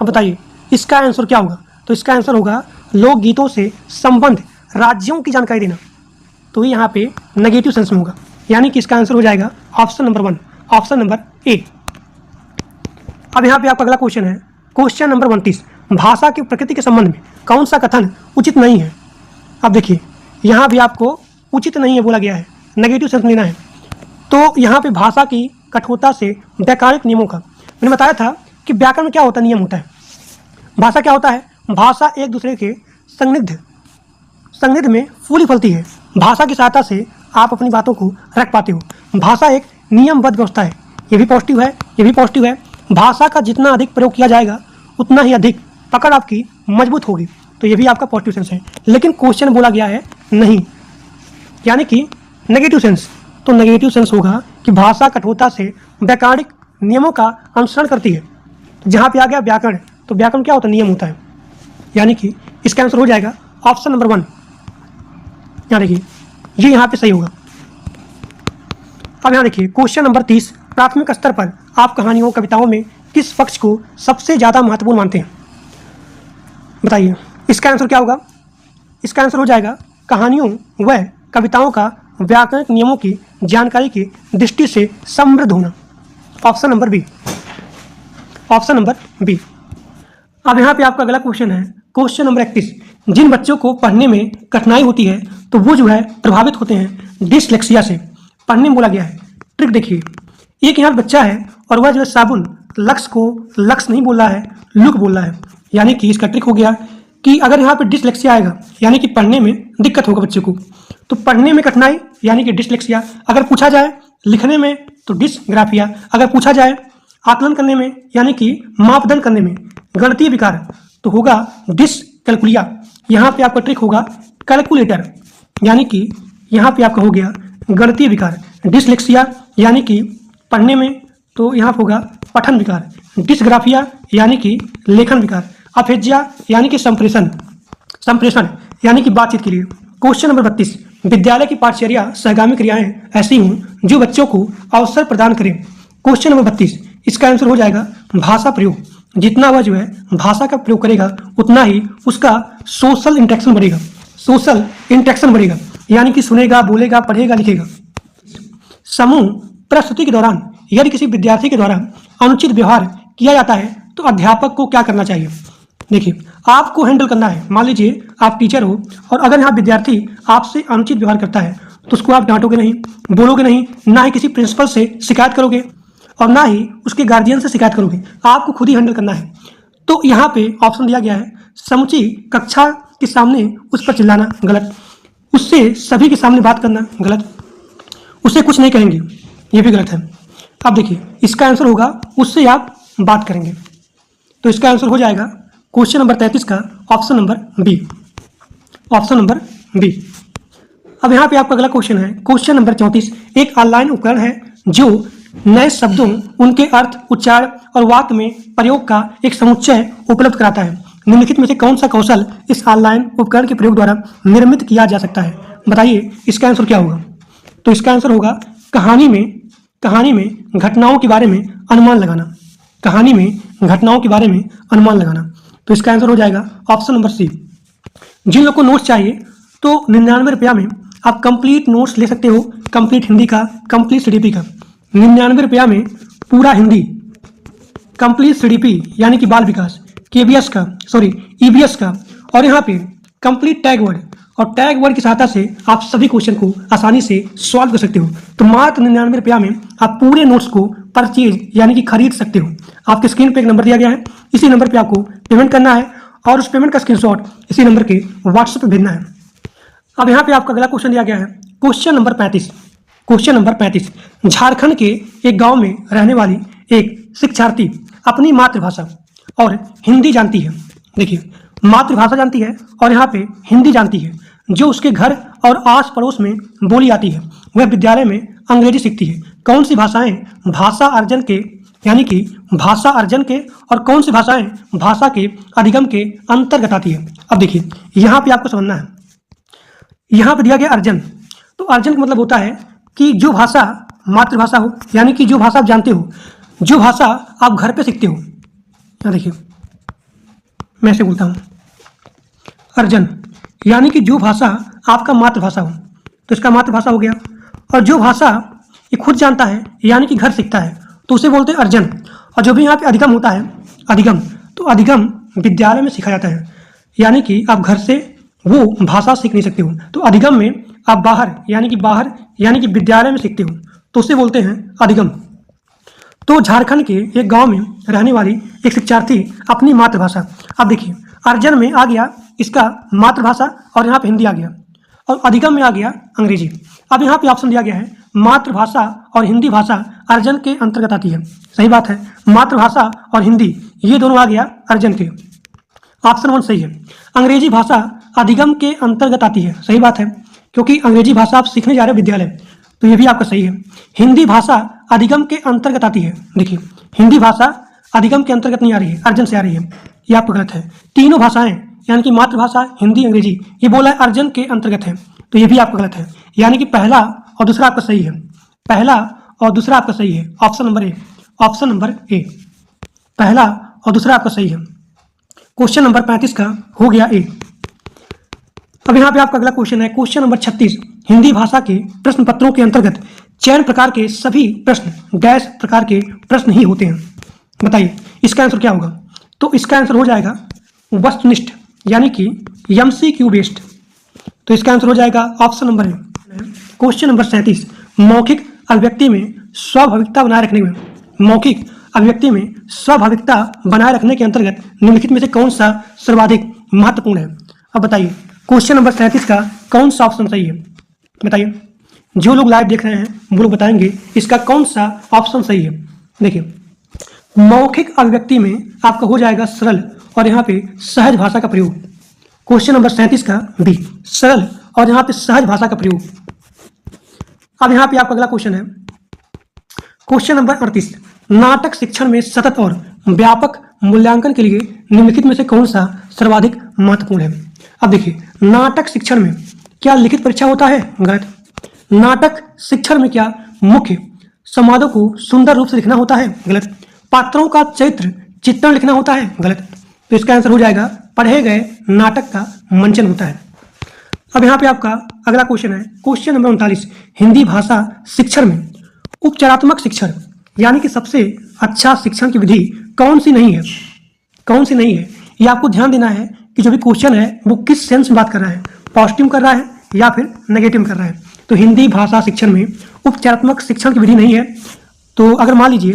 अब बताइए इसका आंसर क्या होगा? तो इसका आंसर होगा लोकगीतों से संबंध राज्यों की जानकारी देना। तो यहाँ पे नेगेटिव सेंस में होगा, यानी कि इसका आंसर हो जाएगा option number 1, option number A. अब यहाँ पे आपका अगला क्वेश्चन है, क्वेश्चन नंबर 29, भाषा की प्रकृति के संबंध में कौन सा कथन उचित नहीं है? अब देखिए यहाँ भी आपको उचित नहीं है बोला गया है, नेगेटिव सेंस लेना है। तो यहाँ पे भाषा की कठोरता से व्याकरणिक नियमों का, मैंने बताया था कि व्याकरण में क्या होता है, नियम होता है। भाषा क्या होता है? भाषा एक दूसरे के संनिग्ध में फूली फलती है। भाषा की सहायता से आप अपनी बातों को रख पाते हो। भाषा एक नियमबद्ध व्यवस्था है, ये भी पॉजिटिव है, ये भी पॉजिटिव है। भाषा का जितना अधिक प्रयोग किया जाएगा उतना ही अधिक पकड़ आपकी मजबूत होगी, तो ये भी आपका पॉजिटिव सेंस है। लेकिन क्वेश्चन बोला गया है नहीं, यानी कि नेगेटिव सेंस। तो नेगेटिव सेंस होगा कि भाषा कठोरता से व्याकरणिक नियमों का अनुसरण करती है। तो जहाँ पे आ गया व्याकरण, तो व्याकरण क्या होता है? नियम होता है, यानी कि इसका आंसर हो जाएगा ऑप्शन नंबर 1। यहाँ देखिए, ये यहाँ पे सही होगा। अब यहाँ देखिए क्वेश्चन नंबर 30, प्राथमिक स्तर पर आप कहानियों कविताओं में किस पक्ष को सबसे ज़्यादा महत्वपूर्ण मानते हैं? बताइए, इसका आंसर क्या होगा? इसका आंसर हो जाएगा कहानियों व कविताओं का व्याकरणिक नियमों की जानकारी की दृष्टि से समृद्ध होना। Option number B, option number B. अब यहाँ पे आपका अगला क्वेश्चन है क्वेश्चन नंबर 31, जिन बच्चों को पढ़ने में कठिनाई होती है तो वो जो है प्रभावित होते हैं डिसलेक्सिया से। पढ़ने में बोला गया है, ट्रिक देखिए, एक यहाँ बच्चा है और वह जो है साबुन लक्स को लक्स नहीं बोल रहा है, लुक बोल रहा है, यानी कि इसका ट्रिक हो गया कि अगर यहाँ पे डिसलेक्सिया आएगा यानी कि पढ़ने में दिक्कत होगा बच्चे को, तो पढ़ने में कठिनाई यानी कि डिसलेक्सिया। अगर पूछा जाए लिखने में तो डिसग्राफिया, अगर पूछा जाए आकलन करने में यानी कि मापदंड करने में गणितीय विकार तो होगा डिसकैलकुलिया। यहाँ पे आपका ट्रिक होगा कैलकुलेटर, यानी कि यहाँ पे आपका हो गया गणितीय विकार। डिसलेक्सिया यानी कि पढ़ने में तो यहाँ होगा पठन विकार। डिसग्राफिया यानी कि लेखन विकार। अफेजिया यानी कि संप्रेषण यानी कि बातचीत के लिए। क्वेश्चन नंबर 32, विद्यालय की पाठचर्या सहगामी क्रियाएं ऐसी हों जो बच्चों को अवसर प्रदान करें। क्वेश्चन नंबर 32, इसका आंसर हो जाएगा भाषा प्रयोग। जितना वह जो है भाषा का प्रयोग करेगा उतना ही उसका सोशल इंटरेक्शन बढ़ेगा, सोशल इंटरेक्शन बढ़ेगा, यानी कि सुनेगा, बोलेगा, पढ़ेगा, लिखेगा। समूह प्रस्तुति के दौरान यदि किसी विद्यार्थी के द्वारा अनुचित व्यवहार किया जाता है तो अध्यापक को क्या करना चाहिए? देखिए, आपको हैंडल करना है। मान लीजिए आप टीचर हो और अगर यहाँ विद्यार्थी आपसे अनुचित व्यवहार करता है तो उसको आप डांटोगे नहीं, बोलोगे नहीं, ना ही किसी प्रिंसिपल से शिकायत करोगे और ना ही उसके गार्जियन से शिकायत करोगे, आपको खुद ही हैंडल करना है। तो यहाँ पे ऑप्शन दिया गया है समूची कक्षा के सामने उस पर चिल्लाना गलत, उससे सभी के सामने बात करना गलत, उसे कुछ नहीं कहेंगे ये भी गलत है। अब देखिए, इसका आंसर होगा उससे आप बात करेंगे, तो इसका आंसर हो जाएगा क्वेश्चन नंबर 33 का option number B, option number B. अब यहाँ पे आपका अगला क्वेश्चन है क्वेश्चन नंबर 34, एक ऑनलाइन उपकरण है जो नए शब्दों, उनके अर्थ, उच्चारण और वाक्य में प्रयोग का एक समुच्चय उपलब्ध कराता है। निम्नलिखित में से कौन सा कौशल इस ऑनलाइन उपकरण के प्रयोग द्वारा निर्मित किया जा सकता है? बताइए, इसका आंसर क्या होगा? तो इसका आंसर होगा कहानी में घटनाओं के बारे में अनुमान लगाना। कहानी में घटनाओं के बारे में अनुमान लगाना, तो इसका आंसर हो जाएगा ऑप्शन नंबर सी। जिन लोग को नोट्स चाहिए तो 99 रुपया में आप कंप्लीट नोट्स ले सकते हो, कंप्लीट हिंदी का, कंप्लीट सीडीपी का। 99 रुपया में पूरा हिंदी, कंप्लीट सीडीपी यानी कि बाल विकास, केबीएस का, सॉरी ईबीएस का, और यहाँ पे कंप्लीट टैग वर्ड, और टैग वर्ड की सहायता से आप सभी क्वेश्चन को आसानी से सॉल्व कर सकते हो। तो मात्र 99 रुपया में आप पूरे नोट्स को परचेज यानी कि खरीद सकते हो। आपके स्क्रीन पे एक नंबर दिया गया है, इसी नंबर पे आपको पेमेंट करना है और उस पेमेंट का स्क्रीनशॉट इसी नंबर के व्हाट्सएप पे भेजना है। अब यहाँ पे आपका अगला क्वेश्चन दिया गया है question number 35। Question number 35, Jharkhand के एक गाँव में रहने वाली एक शिक्षार्थी अपनी मातृभाषा और हिंदी जानती है। देखिए, मातृभाषा जानती है और यहाँ पे हिंदी जानती है, जो उसके घर और आस पड़ोस में बोली जाती है। वह विद्यालय में अंग्रेजी सीखती है। कौन सी भाषाएं भाषा अर्जन के यानी कि भाषा अर्जन के और कौन सी भाषाएं भाषा के अधिगम के अंतर्गत आती है? अब देखिए, यहाँ पे आपको समझना है, यहाँ पे दिया गया अर्जन, तो अर्जन का मतलब होता है कि जो भाषा मातृभाषा हो, यानी कि जो भाषा आप जानते हो, जो भाषा आप घर पे सीखते हो। यहाँ देखिए, मैं ऐसे बोलता हूँ अर्जन, यानी कि जो भाषा आपका मातृभाषा हो, तो इसका मातृभाषा हो गया। और जो भाषा ये खुद जानता है यानी कि घर सीखता है तो उसे बोलते हैं अर्जन। और जो भी यहाँ पे अधिगम होता है, अधिगम, तो अधिगम विद्यालय में सीखा जाता है, यानी कि आप घर से वो भाषा सीख नहीं सकते हो, तो अधिगम में आप बाहर यानी कि विद्यालय में सीखते हो, तो उसे बोलते हैं अधिगम। तो झारखंड के एक गांव में रहने वाली एक शिक्षार्थी अपनी मातृभाषा, अब देखिए अर्जन में आ गया इसका मातृभाषा और यहाँ पे हिंदी आ गया, और अधिगम में आ गया अंग्रेजी। अब यहाँ पे ऑप्शन दिया गया है मातृभाषा और हिंदी भाषा अर्जन के अंतर्गत आती है। सही बात है, मातृभाषा और हिंदी ये दोनों आ गया अर्जन के। ऑप्शन 1 सही है। अंग्रेजी भाषा अधिगम के अंतर्गत आती है। सही बात है, क्योंकि अंग्रेजी भाषा आप सीखने जा रहे हो विद्यालय, तो ये भी आपका सही है। हिंदी भाषा अधिगम के अंतर्गत आती है। देखिए, हिंदी भाषा अधिगम के अंतर्गत नहीं आ रही है, अर्जन से आ रही है, ये आपका गलत है। तीनों भाषाएं यानी कि मातृभाषा, हिंदी, अंग्रेजी, ये बोला है अर्जन के अंतर्गत है, तो ये भी आपका गलत है। यानी कि पहला और दूसरा आपका सही है, पहला और दूसरा आपका सही है। Option number A, option number A, पहला और दूसरा आपका सही है। क्वेश्चन नंबर 35 का हो गया ए। अब यहाँ पे आपका अगला क्वेश्चन है, क्वेश्चन नंबर 36। हिंदी भाषा के प्रश्न पत्रों के अंतर्गत चयन प्रकार के सभी प्रश्न डैश प्रकार के प्रश्न ही होते हैं। बताइए इसका आंसर क्या होगा? तो इसका आंसर हो जाएगा वस्तुनिष्ठ, यानी कि MCQ बेस्ड। तो इसका आंसर हो जाएगा option number A. Question number 37। मौखिक अभिव्यक्ति में स्वाभाविकता बनाए रखने में, मौखिक अभिव्यक्ति में स्वाभाविकता बनाए रखने के अंतर्गत निम्नलिखित में से कौन सा सर्वाधिक महत्वपूर्ण है? अब बताइए क्वेश्चन नंबर 37 का कौन सा ऑप्शन सही है? बताइए, जो लोग लाइव देख रहे हैं वो लोग बताएंगे इसका कौन सा ऑप्शन सही है। देखिए, मौखिक अभिव्यक्ति में आपका हो जाएगा सरल और यहाँ पे सहज भाषा का प्रयोग। क्वेश्चन नंबर 37 का बी, सरल और यहाँ पे सहज भाषा का प्रयोग। अब यहाँ पे आपका अगला क्वेश्चन है, क्वेश्चन नंबर 38। नाटक शिक्षण में सतत और व्यापक मूल्यांकन के लिए निम्नलिखित में से कौन सा सर्वाधिक महत्वपूर्ण है? अब देखिए, नाटक शिक्षण में क्या लिखित परीक्षा होता है? गलत। नाटक शिक्षण में क्या मुख्य संवादों को सुंदर रूप से लिखना होता है? गलत। पात्रों का चरित्र चित्रण लिखना होता है? गलत। तो इसका आंसर हो जाएगा पढ़े गए नाटक का मंचन होता है। अब यहाँ पे आपका अगला क्वेश्चन है, क्वेश्चन नंबर 39। हिंदी भाषा शिक्षण में उपचारात्मक शिक्षण यानी कि सबसे अच्छा शिक्षण की विधि कौन सी नहीं है? कौन सी नहीं है, ये आपको ध्यान देना है कि जो भी क्वेश्चन है वो किस सेंस में बात कर रहा है, पॉजिटिव कर रहा है या फिर नेगेटिव कर रहा है। तो हिंदी भाषा शिक्षण में उपचारात्मक शिक्षण की विधि नहीं है। तो अगर मान लीजिए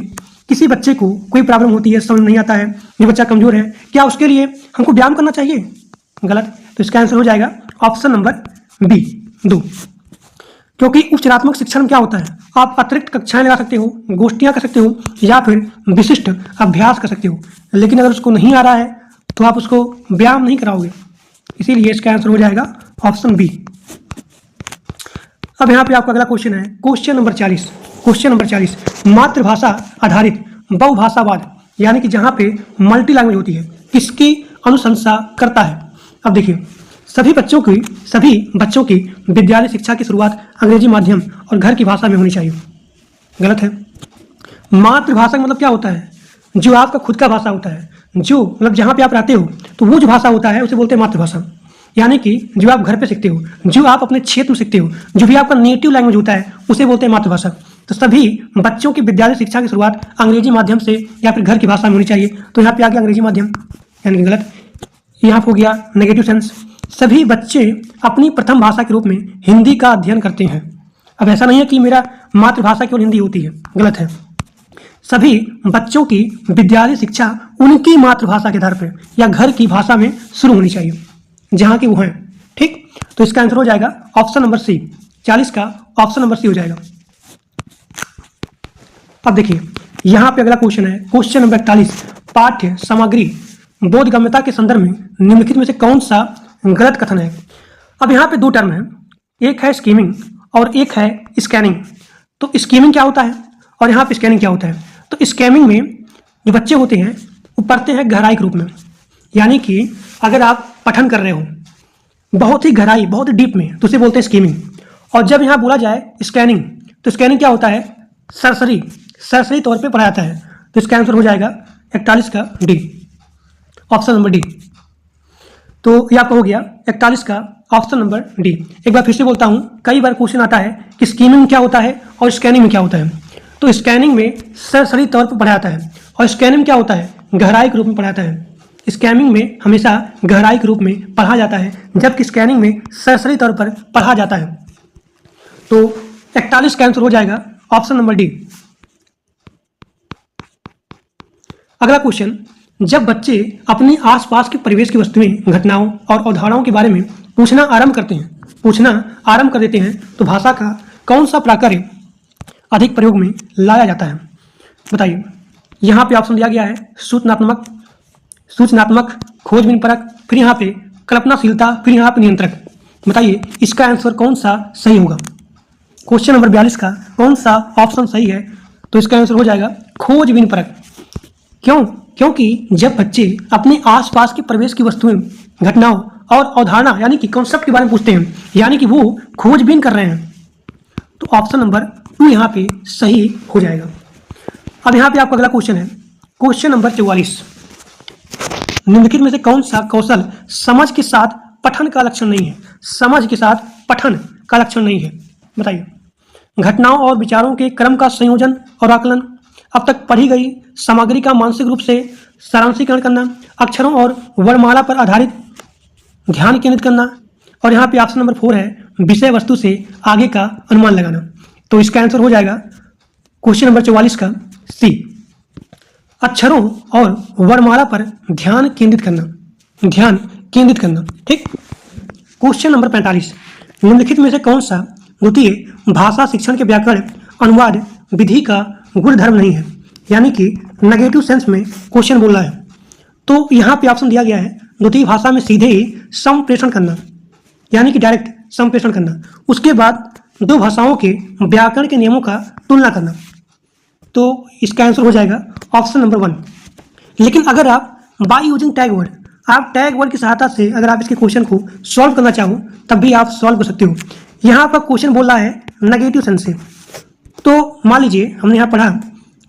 किसी बच्चे को कोई प्रॉब्लम होती है, समझ नहीं आता है, ये बच्चा कमजोर है, क्या उसके लिए हमको व्यायाम करना चाहिए? गलत। तो इसका आंसर हो जाएगा ऑप्शन नंबर बी, 2। क्योंकि उपचारात्मक शिक्षण में क्या होता है, आप अतिरिक्त कक्षाएं लगा सकते हो, गोष्ठियां कर सकते हो या फिर विशिष्ट अभ्यास कर सकते हो, लेकिन अगर उसको नहीं आ रहा है तो आप उसको व्यायाम नहीं कराओगे। इसीलिए इसका आंसर हो जाएगा ऑप्शन बी। अब यहाँ पे आपका अगला क्वेश्चन है, क्वेश्चन नंबर 40। Question number 40। मातृभाषा आधारित बहुभाषावाद यानी कि जहाँ पे मल्टी लैंग्वेज होती है, किसकी अनुशंसा करता है? अब देखिए, सभी बच्चों की विद्यालय शिक्षा की शुरुआत अंग्रेजी माध्यम और घर की भाषा में होनी चाहिए। गलत है। मातृभाषा का मतलब क्या होता है? जो आपका खुद का भाषा होता है, जो मतलब जहाँ पे आप रहते हो, तो वो जो भाषा होता है उसे बोलते हैं मातृभाषा। यानी कि जो आप घर पे सीखते हो, जो आप अपने क्षेत्र में सीखते हो, जो भी आपका नेटिव लैंग्वेज होता है उसे बोलते हैं मातृभाषा। तो सभी बच्चों की विद्यालय शिक्षा की शुरुआत अंग्रेजी माध्यम से या फिर घर की भाषा में होनी चाहिए। तो यहाँ पे आ गया अंग्रेजी माध्यम, यानी कि गलत। यहाँ हो गया नेगेटिव सेंस। सभी बच्चे अपनी प्रथम भाषा के रूप में हिंदी का अध्ययन करते हैं। अब ऐसा नहीं है कि मेरा मातृभाषा केवल हिंदी होती है, गलत है। सभी बच्चों की विद्यालय शिक्षा उनकी मातृभाषा के आधार पर या घर की भाषा में शुरू होनी चाहिए जहाँ की वो हैं। ठीक, तो इसका आंसर हो जाएगा ऑप्शन नंबर सी, 40 का ऑप्शन नंबर सी हो जाएगा। अब देखिए, यहाँ पे अगला क्वेश्चन है, क्वेश्चन नंबर 41। पाठ्य सामग्री बोधगम्यता के संदर्भ में निम्नलिखित में से कौन सा गलत कथन है? अब यहाँ पे दो टर्म है, एक है स्कीमिंग और एक है स्कैनिंग। तो स्कीमिंग क्या होता है और यहाँ पे स्कैनिंग क्या होता है? तो स्कैमिंग में जो बच्चे होते हैं वो पढ़ते हैं गहराई के रूप में, यानी कि अगर आप पठन कर रहे हो बहुत ही गहराई, बहुत ही डीप में, तो उसे बोलते हैं स्कीमिंग। और जब यहाँ बोला जाए स्कैनिंग, तो स्कैनिंग क्या होता है? सरसरी तौर पे पढ़ा जाता है। तो इसका आंसर हो जाएगा 41 का डी, ऑप्शन नंबर डी। तो ये आपका हो गया 41 का ऑप्शन नंबर डी। एक बार फिर से बोलता हूँ, कई बार क्वेश्चन आता है कि स्कीमिंग क्या होता है और स्कैनिंग में क्या होता है। तो स्कैनिंग में सरसरी तौर पर पढ़ा जाता है और स्कैनिंग क्या होता है? गहराई के रूप में पढ़ा जाता है। स्कैनिंग में हमेशा गहराई के रूप में पढ़ा जाता है, जबकि स्कैनिंग में सरसरी तौर पर पढ़ा जाता है। तो 41 का आंसर हो जाएगा ऑप्शन नंबर डी। अगला क्वेश्चन, जब बच्चे अपने आसपास के परिवेश की वस्तुएं, घटनाओं और अवधारणाओं के बारे में पूछना आरंभ कर देते हैं, तो भाषा का कौन सा प्राकृत अधिक प्रयोग में लाया जाता है? बताइए। यहाँ पे ऑप्शन दिया गया है सूचनात्मक, सूचनात्मक, खोजबीन-परक, फिर यहाँ पे कल्पनाशीलता, फिर यहाँ पे नियंत्रक। बताइए इसका आंसर कौन सा सही होगा? क्वेश्चन नंबर 42 का कौन सा ऑप्शन सही है? तो इसका आंसर हो जाएगा खोजबीन-परक। क्यों? क्योंकि जब बच्चे अपने आसपास के परिवेश की वस्तुएं, घटनाओं और अवधारणा यानी कि कॉन्सेप्ट के बारे में पूछते हैं, यानी कि वो खोजबीन कर रहे हैं, तो ऑप्शन नंबर 2 यहाँ पे सही हो जाएगा। अब यहाँ पे आपका अगला क्वेश्चन है, क्वेश्चन नंबर 44। निम्नलिखित में से कौन सा कौशल समझ के साथ पठन का लक्षण नहीं है? समझ के साथ पठन का लक्षण नहीं है, बताइए। घटनाओं और विचारों के क्रम का संयोजन और आकलन, अब तक पढ़ी गई सामग्री का मानसिक रूप से सारांशीकरण करना, अक्षरों और वर्णमाला पर आधारित ध्यान केंद्रित करना, और यहाँ पे ऑप्शन नंबर 4 है विषय वस्तु से आगे का अनुमान लगाना। तो इसका आंसर हो जाएगा क्वेश्चन नंबर 44 का सी, अक्षरों और वर्णमाला पर ध्यान केंद्रित करना, ध्यान केंद्रित करना। ठीक। क्वेश्चन नंबर 45, निम्नलिखित में से कौन सा द्वितीय भाषा शिक्षण के व्याकरण अनुवाद विधि का गुणधर्म नहीं है? यानी कि नेगेटिव सेंस में क्वेश्चन बोल रहा है। तो यहाँ पे ऑप्शन दिया गया है द्वितीय भाषा में सीधे ही संप्रेषण करना, यानी कि डायरेक्ट संप्रेषण करना, उसके बाद दो भाषाओं के व्याकरण के नियमों का तुलना करना। तो इसका आंसर हो जाएगा ऑप्शन नंबर 1। लेकिन अगर आप बाय यूजिंग टैग वर्ड, आप टैग वर्ड की सहायता से अगर आप इसके क्वेश्चन को सॉल्व करना चाहो तब भी आप सॉल्व कर सकते हो। यहाँ पर क्वेश्चन बोल रहा है नेगेटिव सेंस से, तो मान लीजिए हमने यहाँ पढ़ा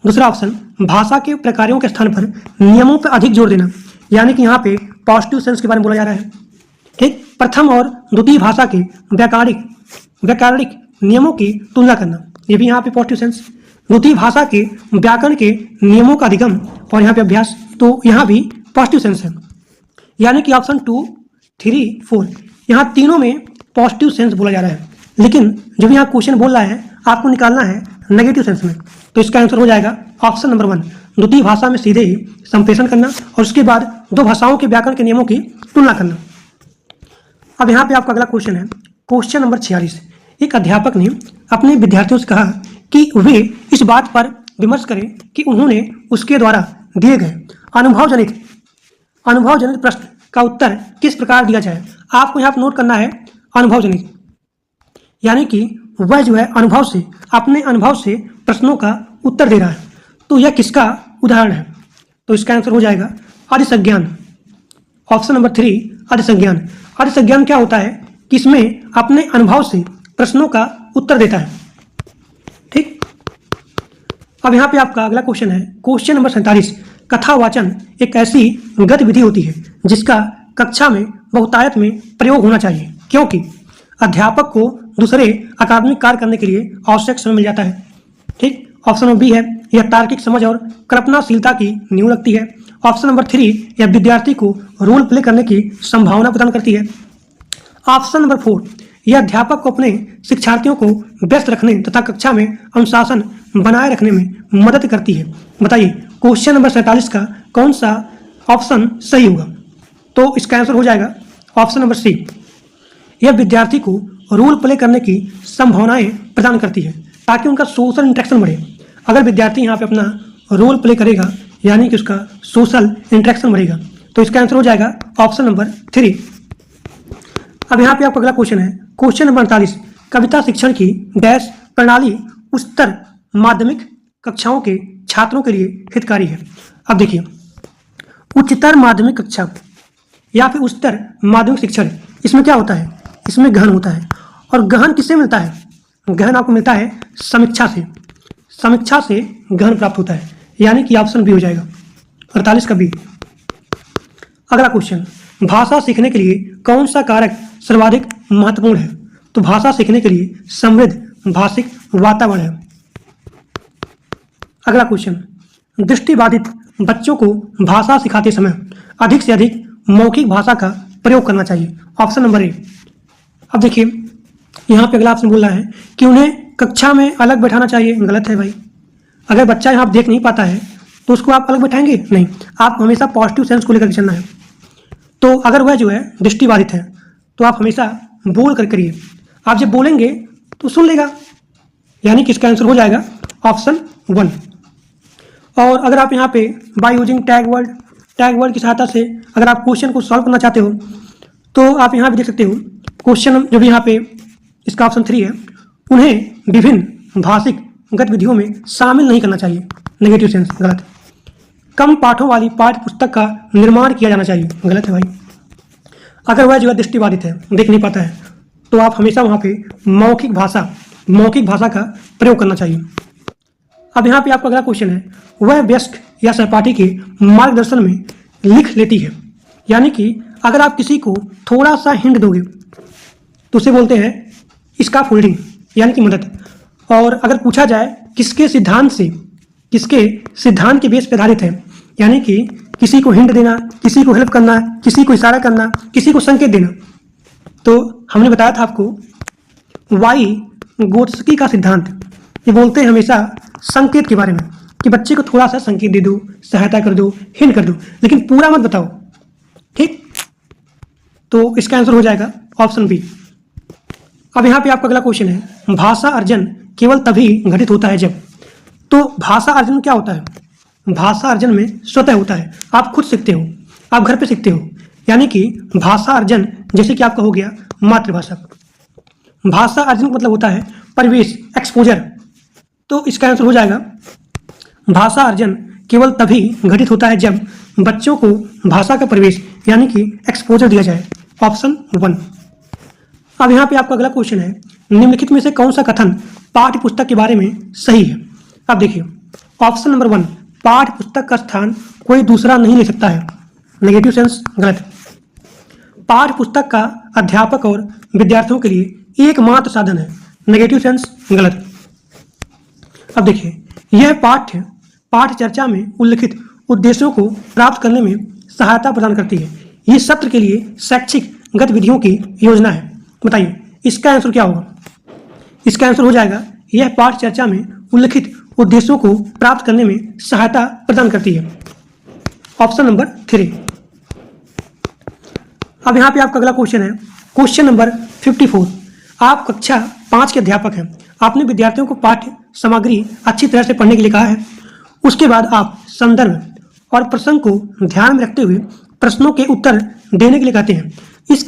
दूसरा ऑप्शन, भाषा के प्रकारों के स्थान पर नियमों पर अधिक जोर देना, यानी कि यहाँ पे पॉजिटिव सेंस के बारे में बोला जा रहा है। ठीक। प्रथम और द्वितीय भाषा के व्याकरणिक नियमों की तुलना करना, ये भी यहाँ पे पॉजिटिव सेंस। द्वितीय भाषा के व्याकरण के नियमों का अधिगम और यहाँ पे अभ्यास, तो यहाँ भी पॉजिटिव सेंस है। यानी कि ऑप्शन 2, 3, 4 यहाँ तीनों में पॉजिटिव सेंस बोला जा रहा है, लेकिन जब यहाँ क्वेश्चन बोल रहा है आपको निकालना है नेगेटिव सेंस में, तो इसका आंसर हो जाएगा ऑप्शन नंबर 1, द्वितीय भाषा में सीधे ही संप्रेषण करना और उसके बाद दो भाषाओं के व्याकरण के नियमों की तुलना करना। अब यहाँ पे आपका अगला क्वेश्चन है, क्वेश्चन नंबर 46। एक अध्यापक ने अपने विद्यार्थियों से कहा कि वे इस बात पर विमर्श करें कि उन्होंने उसके द्वारा दिए गए अनुभवजनित प्रश्न का उत्तर किस प्रकार दिया जाए। आपको यहाँ पर नोट करना है अनुभवजनित, यानी कि वह जो है अनुभव से, अपने अनुभव से प्रश्नों का उत्तर दे रहा है। तो यह किसका उदाहरण है? तो इसका आंसर हो जाएगा अधिसंज्ञान, ऑप्शन नंबर 3 अधिसंज्ञान। अधिसंज्ञान क्या होता है कि इसमें अपने अनुभव से प्रश्नों का उत्तर देता है। ठीक। अब यहाँ पे आपका अगला क्वेश्चन है, क्वेश्चन नंबर 47। कथावाचन एक ऐसी गतिविधि होती है जिसका कक्षा में बहुतायत में प्रयोग होना चाहिए, क्योंकि अध्यापक को दूसरे अकादमिक कार्य करने के लिए आवश्यक समय मिल जाता है। ठीक। ऑप्शन नंबर बी है यह तार्किक समझ और कल्पनाशीलता की नींव रखती है। ऑप्शन नंबर 3 यह विद्यार्थी को रोल प्ले करने की संभावना प्रदान करती है। ऑप्शन नंबर 4 यह अध्यापक को अपने शिक्षार्थियों को व्यस्त रखने तथा कक्षा में अनुशासन बनाए रखने में मदद करती है। बताइए क्वेश्चन नंबर 47 का कौन सा ऑप्शन सही होगा? तो इसका आंसर हो जाएगा ऑप्शन नंबर सी, यह विद्यार्थी को रोल प्ले करने की संभावनाएं प्रदान करती है ताकि उनका सोशल इंटरेक्शन बढ़े। अगर विद्यार्थी यहाँ पे अपना रोल प्ले करेगा यानी कि उसका सोशल इंटरेक्शन बढ़ेगा, तो इसका आंसर हो जाएगा ऑप्शन नंबर 3। अब यहाँ पे आपका अगला क्वेश्चन है, क्वेश्चन नंबर 48। कविता शिक्षण की डैश प्रणाली उच्चतर माध्यमिक कक्षाओं के छात्रों के लिए हितकारी है। अब देखिए उच्चतर माध्यमिक कक्षा या फिर उच्चतर माध्यमिक शिक्षण, इसमें क्या होता है? इसमें गहन होता है, और गहन किससे मिलता है? गहन आपको मिलता है समीक्षा से, समीक्षा से गहन प्राप्त होता है, यानी कि ऑप्शन बी हो जाएगा 48 का बी। अगला क्वेश्चन, भाषा सीखने के लिए कौन सा कारक सर्वाधिक महत्वपूर्ण है? तो भाषा सीखने के लिए समृद्ध भाषिक वातावरण है। अगला क्वेश्चन, दृष्टिबाधित बच्चों को भाषा सिखाते समय अधिक से अधिक मौखिक भाषा का प्रयोग करना चाहिए। Option number A. अब देखिए यहाँ पे अगला ऑप्शन बोल रहा है कि उन्हें कक्षा में अलग बैठाना चाहिए। गलत है भाई। अगर बच्चा यहाँ देख नहीं पाता है तो उसको आप अलग बैठाएंगे नहीं, आप हमेशा पॉजिटिव सेंस को लेकर चलना है। तो अगर वह जो है दृष्टिबाधित है तो आप हमेशा बोल कर करिए, आप जब बोलेंगे तो सुन लेगा, यानी कि इसका आंसर हो जाएगा ऑप्शन 1। और अगर आप यहाँ पे बाय यूजिंग टैग वर्ड की सहायता से अगर आप क्वेश्चन को सॉल्व करना चाहते हो तो आप यहाँ भी देख सकते हो क्वेश्चन जो भी यहाँ पे इसका ऑप्शन 3 है, उन्हें विभिन्न भाषिक गतिविधियों में शामिल नहीं करना चाहिए। नेगेटिव सेंस, गलत। कम पाठों वाली पाठ्य पुस्तक का निर्माण किया जाना चाहिए, गलत है भाई। अगर वह जो है दृष्टिबाधित है, देख नहीं पाता है, तो आप हमेशा वहाँ पे मौखिक भाषा का प्रयोग करना चाहिए। अब यहाँ पे आपका अगला क्वेश्चन है, वह वयस्क या सहपाठी के मार्गदर्शन में लिख लेती है। यानी कि अगर आप किसी को थोड़ा सा हिंट दोगे तो उसे बोलते हैं स्काफोल्डिंग, यानी कि मदद। और अगर पूछा जाए किसके सिद्धांत के बेस पर आधारित है, यानी कि किसी को हिंट देना, किसी को हेल्प करना, किसी को इशारा करना, किसी को संकेत देना, तो हमने बताया था आपको वाइगोत्स्की का सिद्धांत। ये बोलते हैं हमेशा संकेत के बारे में कि बच्चे को थोड़ा सा संकेत दे दो, सहायता कर दो, हिंट कर दो, लेकिन पूरा मत बताओ, ठीक। तो इसका आंसर हो जाएगा ऑप्शन बी। अब यहाँ पे आपका अगला क्वेश्चन है, भाषा अर्जन केवल तभी घटित होता है जब। तो भाषा अर्जन क्या होता है? भाषा अर्जन में स्वतः होता है, आप खुद सीखते हो, आप घर पे सीखते हो। यानी कि भाषा अर्जन जैसे कि आपका हो गया मातृभाषा। भाषा अर्जन का मतलब होता है परिवेश, एक्सपोजर। तो इसका आंसर हो जाएगा भाषा अर्जन केवल तभी घटित होता है जब बच्चों को भाषा का परिवेश यानी कि एक्सपोजर दिया जाए, ऑप्शन 1। अब यहाँ पे आपका अगला क्वेश्चन है, निम्नलिखित में से कौन सा कथन पाठ्य पुस्तक के बारे में सही है? अब देखिए, ऑप्शन नंबर 1, पाठ्य पुस्तक का स्थान कोई दूसरा नहीं ले सकता है। नेगेटिव सेंस, गलत। पाठ्य पुस्तक का अध्यापक और विद्यार्थियों के लिए एकमात्र साधन है। नेगेटिव सेंस, गलत। अब देखिए, यह पाठ्य चर्चा में उल्लिखित उद्देश्यों को प्राप्त करने में सहायता प्रदान करती है। ये सत्र के लिए शैक्षिक गतिविधियों की योजना है। बताइए इसका आंसर क्या होगा? इसका आंसर हो जाएगा, यह पाठ्य चर्चा में उल्लिखित उद्देश्यों को प्राप्त करने में सहायता प्रदान करती है, ऑप्शन नंबर 3। अब यहाँ पे आपका अगला क्वेश्चन है, क्वेश्चन नंबर 54। आप कक्षा 5 के अध्यापक हैं, आपने विद्यार्थियों को पाठ्य सामग्री अच्छी तरह से पढ़ने के लिए कहा है। उसके बाद आप संदर्भ और प्रसंग को ध्यान में रखते हुए प्रश्नों के उत्तर देने के लिए कहते हैं। इस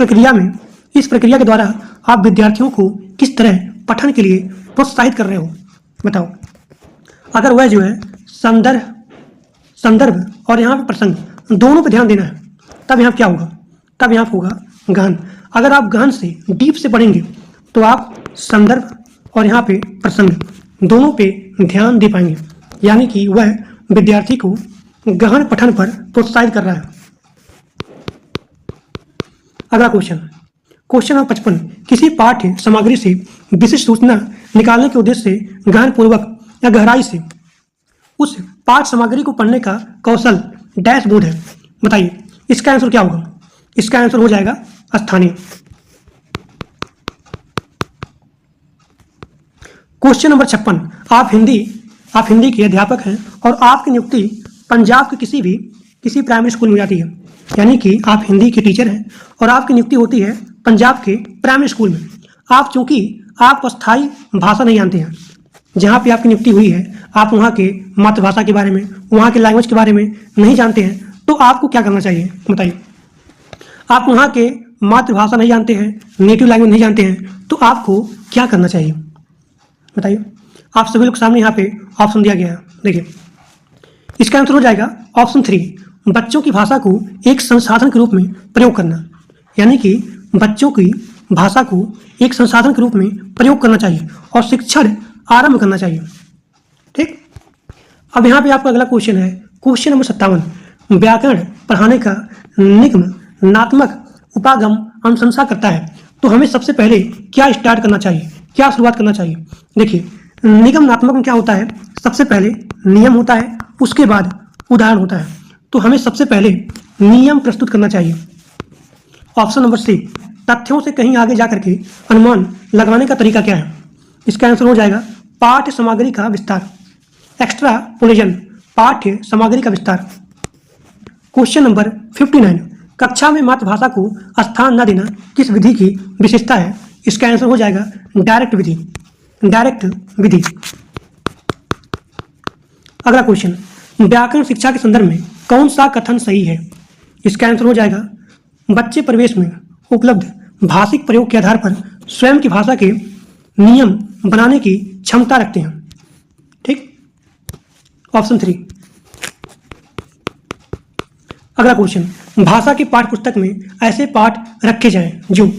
प्रक्रिया के द्वारा आप विद्यार्थियों को किस तरह पठन के लिए प्रोत्साहित कर रहे हो? बताओ। अगर वह जो है संदर्भ और यहाँ पे प्रसंग दोनों पे ध्यान देना है, तब यहाँ क्या होगा? तब यहाँ होगा गहन। अगर आप गहन से, डीप से पढ़ेंगे तो आप संदर्भ और यहाँ पे प्रसंग दोनों पे ध्यान दे पाएंगे, यानी कि वह विद्यार्थी को गहन पठन पर प्रोत्साहित कर रहा है। अगला क्वेश्चन नंबर 55। किसी पाठ्य सामग्री से विशिष्ट सूचना निकालने के उद्देश्य से गहन पूर्वक या गहराई से उस पाठ्य सामग्री को पढ़ने का कौशल डैशबोर्ड है। बताइए इसका आंसर क्या होगा? इसका आंसर हो जाएगा स्थानीय। Question number 56। आप हिंदी के अध्यापक हैं और आपकी नियुक्ति पंजाब के किसी प्राइमरी स्कूल में जाती है। यानी कि आप हिंदी के टीचर हैं और आपकी नियुक्ति होती है पंजाब के प्राइमरी स्कूल में। चूंकि आप स्थायी भाषा नहीं जानते हैं, जहाँ पे आपकी नियुक्ति हुई है, आप वहाँ के मातृभाषा के बारे में, वहाँ के लैंग्वेज के बारे में नहीं जानते हैं, तो आपको क्या करना चाहिए? बताइए। आप वहाँ के मातृभाषा नहीं जानते हैं, नेटिव लैंग्वेज नहीं जानते हैं, तो आपको क्या करना चाहिए? बताइए। आप सभी लोग सामने यहाँ पे ऑप्शन दिया गया है, देखिए इसका आंसर हो जाएगा ऑप्शन 3, बच्चों की भाषा को एक संसाधन के रूप में प्रयोग करना। यानी कि बच्चों की भाषा को एक संसाधन के रूप में प्रयोग करना चाहिए और शिक्षण आरंभ करना चाहिए, ठीक। अब यहाँ पे आपका अगला क्वेश्चन है, क्वेश्चन नंबर 57। व्याकरण पढ़ाने का निगमनात्मक उपागम अनुशंसा करता है, तो हमें सबसे पहले क्या स्टार्ट करना चाहिए, क्या शुरुआत करना चाहिए? देखिए, निगमनात्मक में क्या होता है? सबसे पहले नियम होता है, उसके बाद उदाहरण होता है। तो हमें सबसे पहले नियम प्रस्तुत करना चाहिए, ऑप्शन नंबर सी। तथ्यों से कहीं आगे जाकर के अनुमान लगाने का तरीका क्या है? इसका आंसर हो जाएगा पाठ्य सामग्री का विस्तार, एक्स्ट्रापोलेशन, पाठ्य सामग्री का विस्तार। Question number 59। कक्षा में मातृभाषा को स्थान न देना किस विधि की विशेषता है? इसका आंसर हो जाएगा डायरेक्ट विधि। डायरेक्ट विधि। अगला क्वेश्चन, व्याकरण शिक्षा के संदर्भ में कौन सा कथन सही है? इसका आंसर हो जाएगा बच्चे परिवेश में उपलब्ध भाषिक प्रयोग के आधार पर स्वयं की भाषा के नियम बनाने की क्षमता रखते हैं। ठीक, ऑप्शन 3। अगला क्वेश्चन, भाषा की पाठ्य पुस्तक में ऐसे पाठ रखे जाएं जो,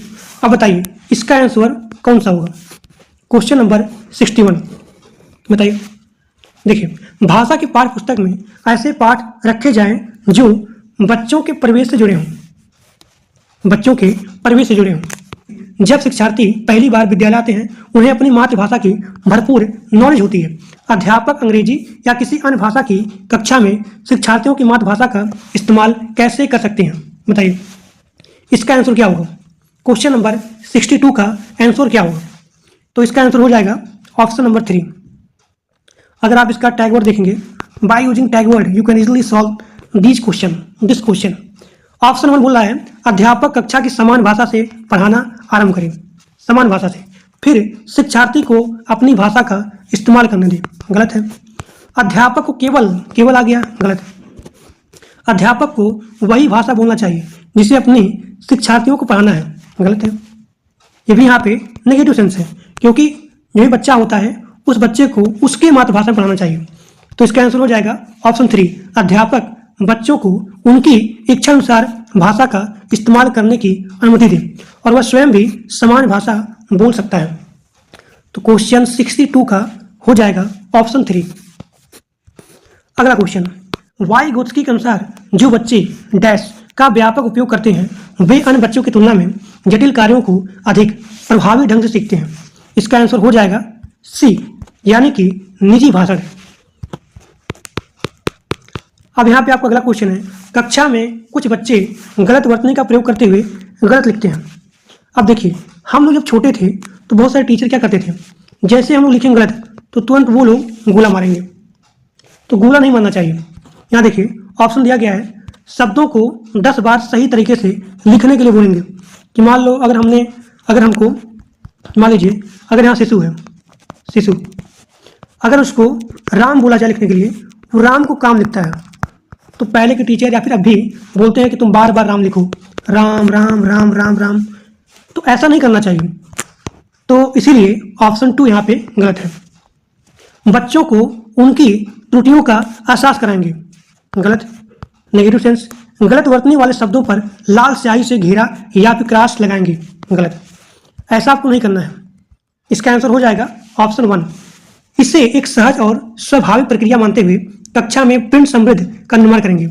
अब बताइए इसका आंसर कौन सा होगा? क्वेश्चन नंबर 61 बताइए। देखिए, भाषा की पाठ्य पुस्तक में ऐसे पाठ रखे जाएं जो बच्चों के परिवेश से जुड़े हों। बच्चों के परिवेश से जुड़े हों। जब शिक्षार्थी पहली बार विद्यालय आते हैं, उन्हें अपनी मातृभाषा की भरपूर नॉलेज होती है। अध्यापक अंग्रेजी या किसी अन्य भाषा की कक्षा में शिक्षार्थियों की मातृभाषा का इस्तेमाल कैसे कर सकते हैं? बताइए इसका आंसर क्या होगा? क्वेश्चन नंबर 62 का आंसर क्या होगा? तो इसका आंसर हो जाएगा ऑप्शन नंबर 3। अगर आप इसका टैग वर्ड देखेंगे, by using tag word you can easily solve this question. Option 1 बोल रहा है अध्यापक कक्षा की समान भाषा से पढ़ाना आरंभ करें। समान भाषा से, फिर शिक्षार्थी को अपनी भाषा का इस्तेमाल करने दें। गलत है। अध्यापक को केवल आ गया, गलत है। अध्यापक को वही भाषा बोलना चाहिए जिसे अपनी शिक्षार्थियों को पढ़ाना है। गलत है। ये भी यहाँ पे नेगेटिव सेंस है, क्योंकि जो भी बच्चा होता है उस बच्चे को उसके मातृभाषा में पढ़ाना चाहिए। तो इसका आंसर हो जाएगा ऑप्शन 3। अध्यापक बच्चों को उनकी इच्छा अनुसार भाषा का इस्तेमाल करने की अनुमति दे और वह स्वयं भी समान भाषा बोल सकता है। तो क्वेश्चन 62 का हो जाएगा ऑप्शन 3। अगला क्वेश्चन, वाइगोत्स्की के अनुसार जो बच्चे डैश का व्यापक उपयोग करते हैं वे अन्य बच्चों की तुलना में जटिल कार्यों को अधिक प्रभावी ढंग से सीखते हैं। इसका आंसर हो जाएगा सी, यानी कि निजी भाषण। अब यहाँ पे आपका अगला क्वेश्चन है, कक्षा में कुछ बच्चे गलत वर्तनी का प्रयोग करते हुए गलत लिखते हैं। अब देखिए, हम लोग जब छोटे थे तो बहुत सारे टीचर क्या करते थे, जैसे हम लोग लिखेंगे गलत तो तुरंत वो लोग गोला मारेंगे। तो गोला नहीं मारना चाहिए। यहाँ देखिए ऑप्शन दिया गया है, शब्दों को 10 बार सही तरीके से लिखने के लिए बोलेंगे। कि मान लो अगर हमको मान लीजिए अगर यहाँ शिशु है, शिशु, अगर उसको राम बोला जाए लिखने के लिए, वो राम को काम लिखता है, तो पहले के टीचर या फिर अब भी बोलते हैं कि तुम बार बार राम लिखो, राम राम राम राम राम। तो ऐसा नहीं करना चाहिए। तो इसीलिए ऑप्शन 2 यहाँ पे गलत है। बच्चों को उनकी त्रुटियों का एहसास कराएंगे। गलत, नेगेटिव सेंस। गलत वर्तनी वाले शब्दों पर लाल स्याही से घेरा या फिर क्रॉस लगाएंगे। गलत, ऐसा आपको नहीं करना है। इसका आंसर हो जाएगा ऑप्शन 1। इसे एक सहज और स्वाभाविक प्रक्रिया मानते हुए कक्षा में प्रिंट समृद्ध का निर्माण करेंगे।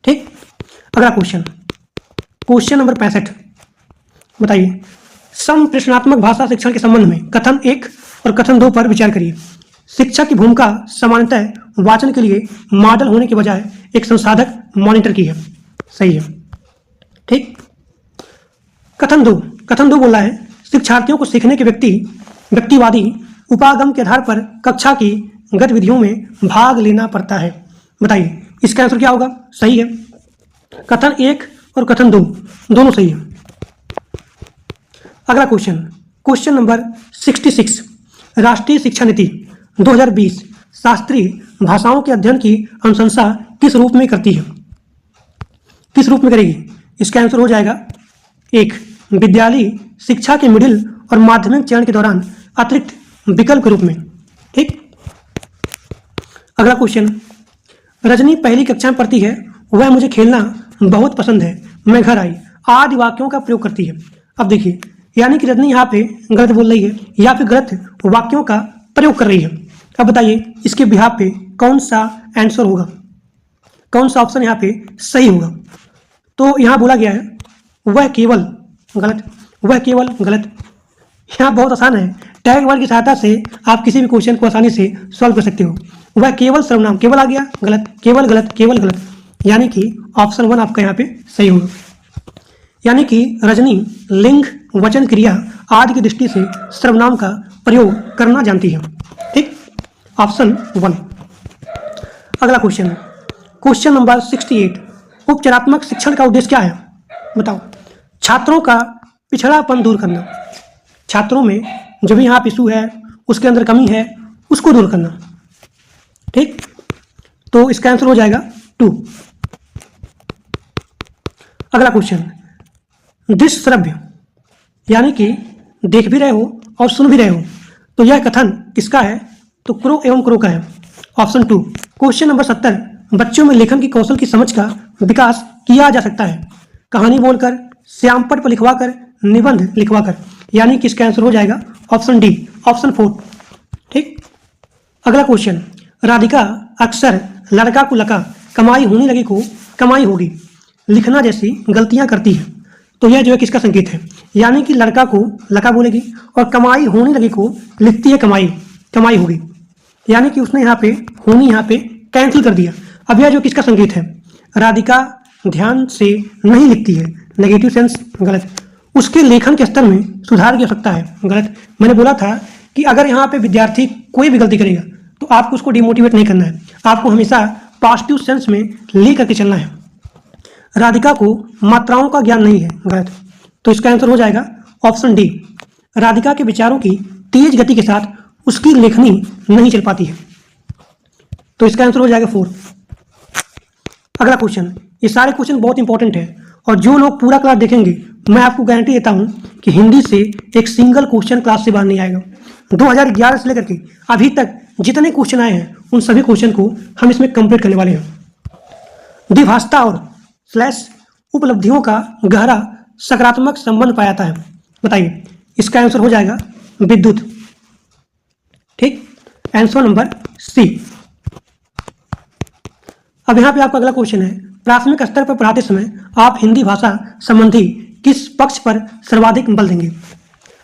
ठीक, अगला क्वेश्चन नंबर 65 बताइए, संप्रेषणात्मक भाषा शिक्षण के संबंध में कथन 1 और कथन 2 पर विचार करिए। शिक्षक की भूमिका सामान्यतः वाचन के लिए मॉडल होने के बजाय एक संसाधक मॉनिटर की है। सही है। ठीक, कथन 2 बोल रहा है शिक्षार्थियों को सीखने के व्यक्तिवादी उपागम के आधार पर कक्षा की गतिविधियों में भाग लेना पड़ता है। बताइए इसका आंसर क्या होगा? सही है। कथन 1 और कथन 2 दोनों सही है। अगला क्वेश्चन नंबर 66, राष्ट्रीय शिक्षा नीति 2020 शास्त्रीय भाषाओं के अध्ययन की अनुशंसा किस रूप में करती है? किस रूप में करेगी? इसका आंसर हो जाएगा 1, विद्यालयी शिक्षा के मिडिल और माध्यमिक चरण के दौरान अतिरिक्त विकल्प के रूप में। ठीक, अगला क्वेश्चन, रजनी पहली कक्षा में पढ़ती है, वह मुझे खेलना बहुत पसंद है, मैं घर आई आदि वाक्यों का प्रयोग करती है। अब देखिए, यानी कि रजनी यहाँ पे गलत बोल रही है या फिर गलत वाक्यों का प्रयोग कर रही है। अब बताइए इसके बिहाफ पे कौन सा आंसर होगा, कौन सा ऑप्शन यहाँ पे सही होगा? तो यहाँ बोला गया है वह केवल गलत, वह केवल गलत। यहाँ बहुत आसान है, टैग वर्ड की सहायता से आप किसी भी क्वेश्चन को आसानी से सॉल्व कर सकते हो। वह केवल सर्वनाम, केवल आ गया गलत, केवल गलत, केवल गलत, यानी कि ऑप्शन 1 आपका यहाँ पे सही होगा। यानी कि रजनी लिंग, वचन, क्रिया आदि की दृष्टि से सर्वनाम का प्रयोग करना जानती है। ठीक, ऑप्शन 1। अगला क्वेश्चन नंबर 68, उपचारात्मक शिक्षण का उद्देश्य क्या है? बताओ। छात्रों का पिछड़ापन दूर करना। छात्रों में जो भी यहाँ इशू है उसके अंदर कमी है उसको दूर करना। ठीक, तो इसका आंसर हो जाएगा 2। अगला क्वेश्चन, दृश्य श्रव्य यानी कि देख भी रहे हो और सुन भी रहे हो, तो यह कथन किसका है? तो क्रो एवं क्रो का है, ऑप्शन 2। क्वेश्चन नंबर 70, बच्चों में लेखन की कौशल की समझ का विकास किया जा सकता है कहानी बोलकर, श्यामपट पर लिखवाकर, निबंध लिखवाकर, यानी कि इसका आंसर हो जाएगा ऑप्शन डी, ऑप्शन 4। ठीक, अगला क्वेश्चन, राधिका अक्सर लड़का को लका, कमाई होने लगी को कमाई होगी, लिखना जैसी गलतियां करती है, तो यह जो है किसका संकेत है? यानी कि लड़का को लका बोलेगी और कमाई होने लगी को लिखती है कमाई, कमाई होगी, यानी कि उसने यहाँ पे होनी यहाँ पे कैंसिल कर दिया। अब यह जो किसका संकेत है? राधिका ध्यान से नहीं लिखती है, नेगेटिव सेंस, गलत। उसके लेखन के स्तर में सुधार की आवश्यकता है, गलत। मैंने बोला था कि अगर यहाँ पे विद्यार्थी कोई भी गलती करेगा तो आपको उसको डिमोटिवेट नहीं करना है, आपको हमेशा पॉजिटिव सेंस में ले करके चलना है। राधिका को मात्राओं का ज्ञान नहीं है, गलत। तो इसका आंसर हो जाएगा ऑप्शन डी, राधिका के विचारों की तेज गति के साथ उसकी लेखनी नहीं चल पाती है, तो इसका आंसर हो जाएगा 4। अगला क्वेश्चन, ये सारे क्वेश्चन बहुत इंपॉर्टेंट है और जो लोग पूरा क्लास देखेंगे मैं आपको गारंटी देता हूं कि हिंदी से एक सिंगल क्वेश्चन क्लास से बाहर नहीं आएगा। 2011 से लेकर के अभी तक जितने क्वेश्चन आए हैं उन सभी क्वेश्चन को हम इसमें कंप्लीट करने वाले हैं। द्विभाषता और स्लैश उपलब्धियों का गहरा सकारात्मक संबंध पाया जाता है, बताइए। इसका आंसर हो जाएगा विद्युत। ठीक, आंसर नंबर सी। अब यहाँ पे आपका अगला क्वेश्चन है, प्राथमिक स्तर पर पढ़ाते समय आप हिंदी भाषा संबंधी किस पक्ष पर सर्वाधिक बल देंगे?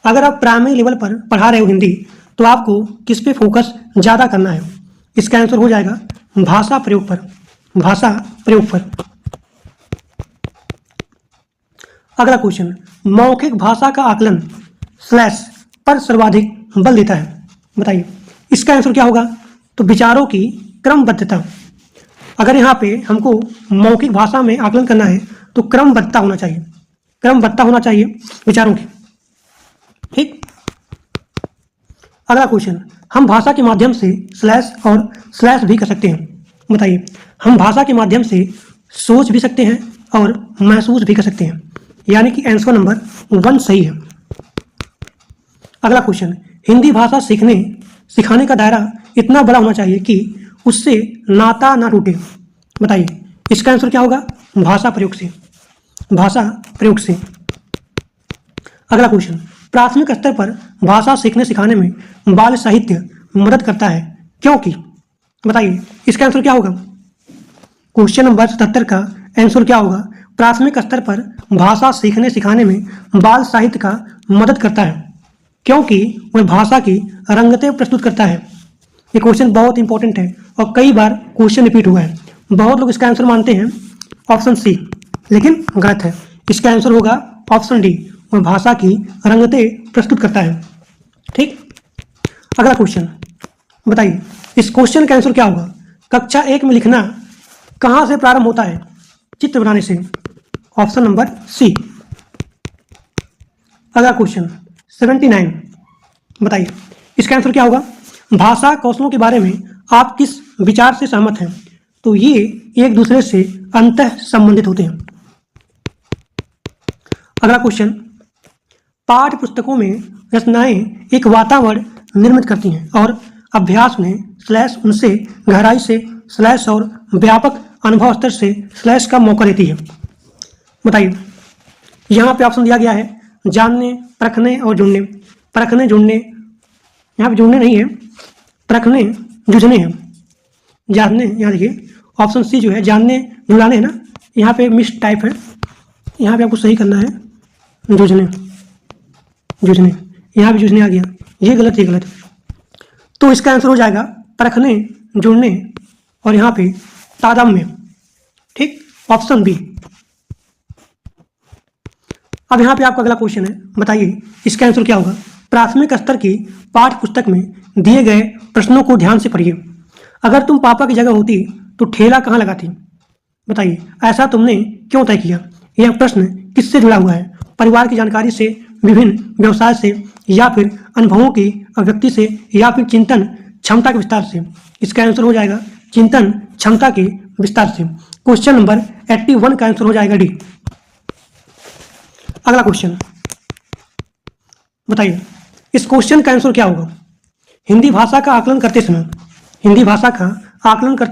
अगर आप प्राइमरी लेवल पर पढ़ा रहे हो हिंदी तो आपको किस पे फोकस ज़्यादा करना है? इसका आंसर हो जाएगा भाषा प्रयोग पर, भाषा प्रयोग पर। अगला क्वेश्चन, मौखिक भाषा का आकलन स्लैश पर सर्वाधिक बल देता है, बताइए। इसका आंसर क्या होगा? तो विचारों की क्रमबद्धता। अगर यहाँ पे हमको मौखिक भाषा में आकलन करना है तो क्रमबद्धता होना चाहिए, क्रमबद्धता होना चाहिए विचारों की। ठीक, अगला क्वेश्चन, हम भाषा के माध्यम से स्लैश और स्लैश भी कर सकते हैं, बताइए। हम भाषा के माध्यम से सोच भी सकते हैं और महसूस भी कर सकते हैं, यानी कि आंसर नंबर 1 सही है। अगला क्वेश्चन, हिंदी भाषा सिखाने का दायरा इतना बड़ा होना चाहिए कि उससे नाता ना टूटे, बताइए। इसका आंसर क्या होगा? भाषा प्रयोग से, भाषा प्रयोग से। अगला क्वेश्चन, प्राथमिक स्तर पर भाषा सीखने सिखाने में बाल साहित्य मदद करता है क्योंकि, बताइए। इसका आंसर क्या होगा? क्वेश्चन नंबर 77 का आंसर क्या होगा? प्राथमिक स्तर पर भाषा सीखने सिखाने में बाल साहित्य का मदद करता है क्योंकि वह भाषा की रंगतें प्रस्तुत करता है। ये क्वेश्चन बहुत इंपॉर्टेंट है और कई बार क्वेश्चन रिपीट हुआ है। बहुत लोग इसका आंसर मानते हैं ऑप्शन सी, लेकिन गलत है। इसका आंसर होगा ऑप्शन डी, वह भाषा की रंगतें प्रस्तुत करता है। ठीक, अगला क्वेश्चन, बताइए। इस क्वेश्चन का आंसर क्या होगा? कक्षा 1 में लिखना कहाँ से प्रारंभ होता है? चित्र बनाने से, ऑप्शन नंबर सी। अगला क्वेश्चन 79, बताइए। इसका आंसर क्या होगा? भाषा कौशलों के बारे में आप किस विचार से सहमत हैं? तो ये एक दूसरे से अंतः संबंधित होते हैं। अगला क्वेश्चन, पाठ्य पुस्तकों में रचनाएं एक वातावरण निर्मित करती हैं और अभ्यास में स्लैश उनसे गहराई से स्लैश और व्यापक अनुभव स्तर से स्लैश का मौका देती है, बताइए। यहाँ पे ऑप्शन दिया गया है जानने, परखने और जुड़ने। परखने, जुड़ने, यहाँ पे जुड़ने नहीं है, परखने जुझने हैं। जानने, यहाँ देखिए ऑप्शन सी जो है जानने जुड़ाने है ना, यहाँ पे मिस टाइप है, यहाँ पे आपको सही करना है जुझने, जुझने। यहाँ भी जुझने आ गया, ये गलत, ये गलत। तो इसका आंसर हो जाएगा परखने, जुड़ने और यहाँ पे तादात्म्य। ठीक, ऑप्शन बी। अब यहाँ पे आपका अगला क्वेश्चन है, बताइए इसका आंसर क्या होगा? प्राथमिक स्तर की पाठ्य पुस्तक में दिए गए प्रश्नों को ध्यान से पढ़िए। अगर तुम पापा की जगह होती तो ठेला कहाँ लगाती? बताइए, ऐसा तुमने क्यों तय किया? यह प्रश्न किससे जुड़ा हुआ है? परिवार की जानकारी से, विभिन्न व्यवसाय से, या फिर अनुभवों की अभिव्यक्ति से या फिर चिंतन क्षमता के विस्तार से। इसका आंसर हो जाएगा चिंतन क्षमता के विस्तार से। क्वेश्चन नंबर 81 का आंसर हो जाएगा डी। अगला क्वेश्चन बताइए, इस क्वेश्चन का आंसर क्या होगा? हिंदी भाषा का आकलन करते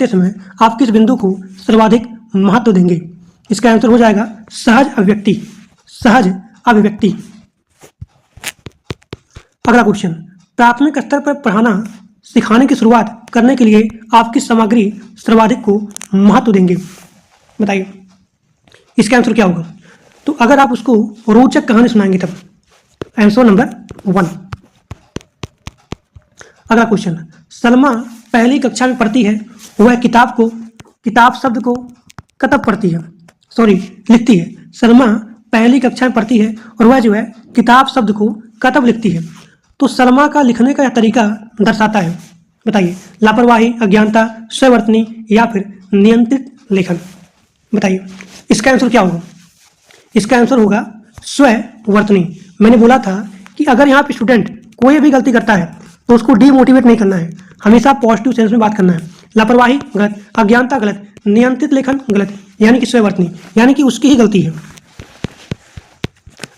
समय आप किस बिंदु को सर्वाधिक महत्व देंगे? इसका आंसर हो जाएगा सहज अभिव्यक्ति। अगला क्वेश्चन, प्राथमिक स्तर पर पढ़ाना सिखाने की शुरुआत करने के लिए आप किस सामग्री सर्वाधिक को महत्व देंगे? बताइए इसका आंसर क्या होगा? तो अगर आप उसको रोचक कहानी सुनाएंगे तब। Answer number 1। अगला क्वेश्चन, सलमा पहली कक्षा में पढ़ती है, वह किताब शब्द को कतब पढ़ती है, लिखती है। सलमा पहली कक्षा में पढ़ती है और वह जो है किताब शब्द को कतब लिखती है। तो सलमा का लिखने का तरीका दर्शाता है, बताइए, लापरवाही, अज्ञानता, स्ववर्तनी या फिर नियंत्रित लेखन। बताइए इसका आंसर क्या होगा? इसका आंसर होगा स्ववर्तनी। मैंने बोला था कि अगर यहाँ पे स्टूडेंट कोई भी गलती करता है तो उसको डीमोटिवेट नहीं करना है, हमेशा पॉजिटिव सेंस में बात करना है। लापरवाही गलत, अज्ञानता गलत, नियंत्रित लेखन गलत, यानी कि स्ववर्तनी, यानी कि उसकी ही गलती है।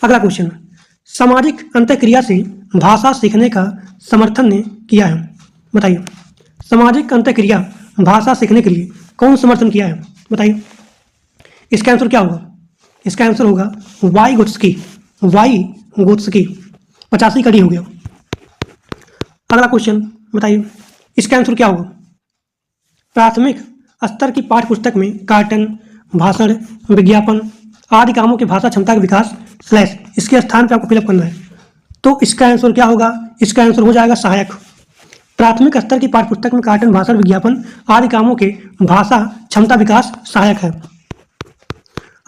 अगला क्वेश्चन, सामाजिक अंतःक्रिया से भाषा सीखने का समर्थन ने किया है। बताइए सामाजिक अंतःक्रिया भाषा सीखने के लिए कौन समर्थन किया है? बताइए इसका आंसर क्या होगा? इसका आंसर होगा वाइगोत्स्की। 85 कड़ी हो गया। अगला क्वेश्चन बताइए इसका आंसर क्या होगा? प्राथमिक स्तर की पाठ्य पुस्तक में कार्टन, भाषण, विज्ञापन आदि कामों के भाषा क्षमता का विकास स्लैश इसके स्थान पर आपको फिलअप करना है। तो इसका आंसर क्या होगा? इसका आंसर हो जाएगा सहायक। प्राथमिक स्तर की पाठ्य पुस्तक में कार्टन, भाषण, विज्ञापन आदि कामों के भाषा क्षमता विकास सहायक है।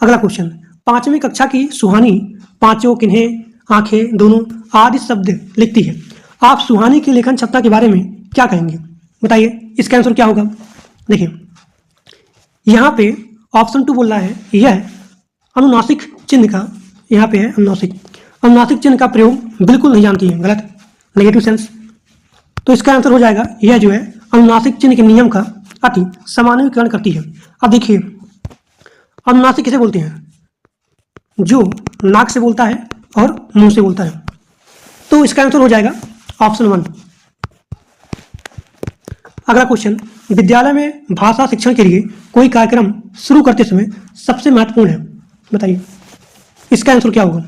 अगला क्वेश्चन, 5वीं कक्षा की सुहानी पांचों, किन्हें, आंखें, दोनों आदि शब्द लिखती है। आप सुहानी की लेखन क्षमता के बारे में क्या कहेंगे? बताइए इसका आंसर क्या होगा? देखिए यहाँ पे ऑप्शन 2 बोल रहा है यह अनुनासिक चिन्ह का, यहाँ पे है अनुनासिक चिन्ह का प्रयोग बिल्कुल नहीं जानती है, गलत, नेगेटिव सेंस। तो इसका आंसर हो जाएगा यह जो है अनुनासिक चिन्ह के नियम का अति सामान्यीकरण करती है। अब देखिए अनुनासिक किसे बोलते हैं? जो नाक से बोलता है और मुंह से बोलता है। तो इसका आंसर हो जाएगा ऑप्शन 1। अगला क्वेश्चन, विद्यालय में भाषा शिक्षण के लिए कोई कार्यक्रम शुरू करते समय सबसे महत्वपूर्ण है। बताइए इसका आंसर क्या होगा?